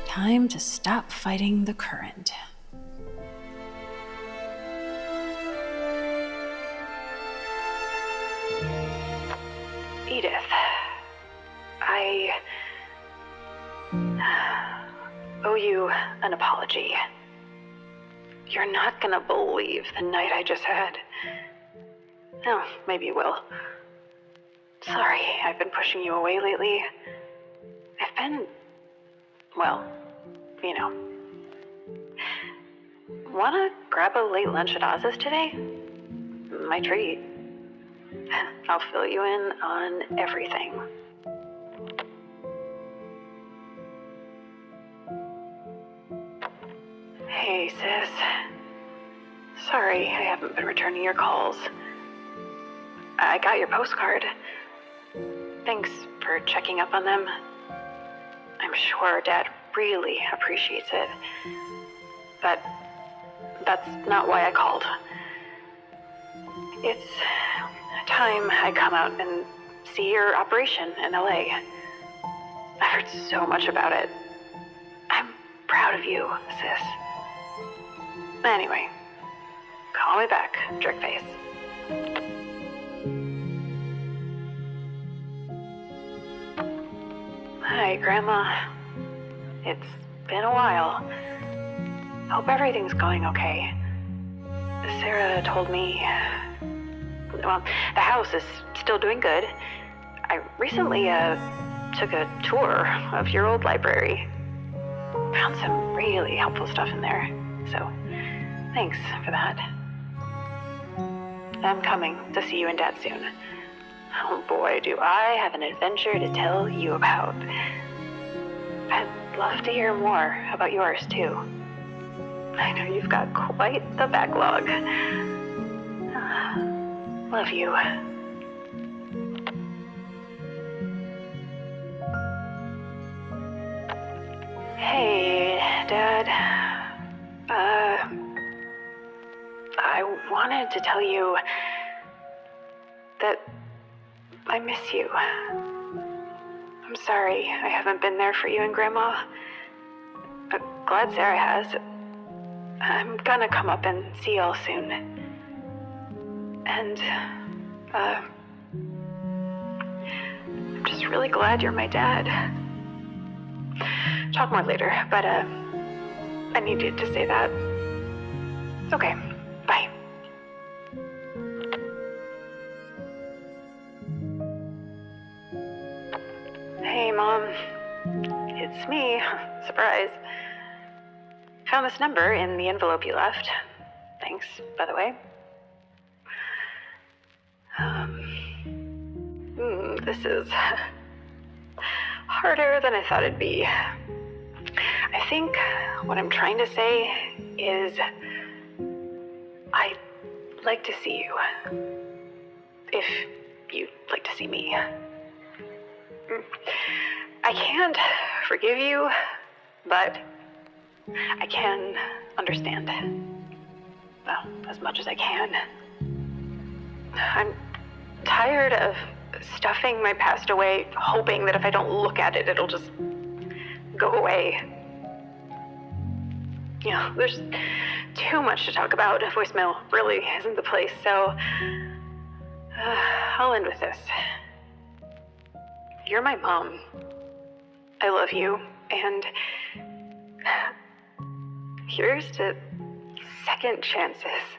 Time to stop fighting the current. Edith, I owe you an apology. You're not gonna believe the night I just had. Oh, maybe you will. Sorry, I've been pushing you away lately. I've been, well, you know. Wanna grab a late lunch at Oz's today? My treat. I'll fill you in on everything. Hey, sis. Sorry, I haven't been returning your calls. I got your postcard. Thanks for checking up on them. I'm sure Dad really appreciates it. But that's not why I called. It's time I come out and see your operation in LA. I've heard so much about it. I'm proud of you, sis. Anyway, call me back, jerkface. Hi, Grandma. It's been a while. Hope everything's going okay. Sarah told me... Well, the house is still doing good. I recently took a tour of your old library. Found some really helpful stuff in there. So, thanks for that. I'm coming to see you and Dad soon. Oh boy, do I have an adventure to tell you about. I'd love to hear more about yours, too. I know you've got quite the backlog. Love you. Hey, Dad. I wanted to tell you that I miss you. I'm sorry I haven't been there for you and Grandma. Glad Sarah has. I'm gonna come up and see y'all soon. And, I'm just really glad you're my dad. Talk more later, but, I needed to say that. Okay, bye. Hey, Mom. It's me. Surprise. Found this number in the envelope you left. Thanks, by the way. This is harder than I thought it'd be. I think what I'm trying to say is I'd like to see you. If you'd like to see me. I can't forgive you, but I can understand. Well, as much as I can. I'm tired of stuffing my past away, hoping that if I don't look at it, it'll just go away. You know, there's too much to talk about. Voicemail really isn't the place, so I'll end with this. You're my mom. I love you, and here's to second chances.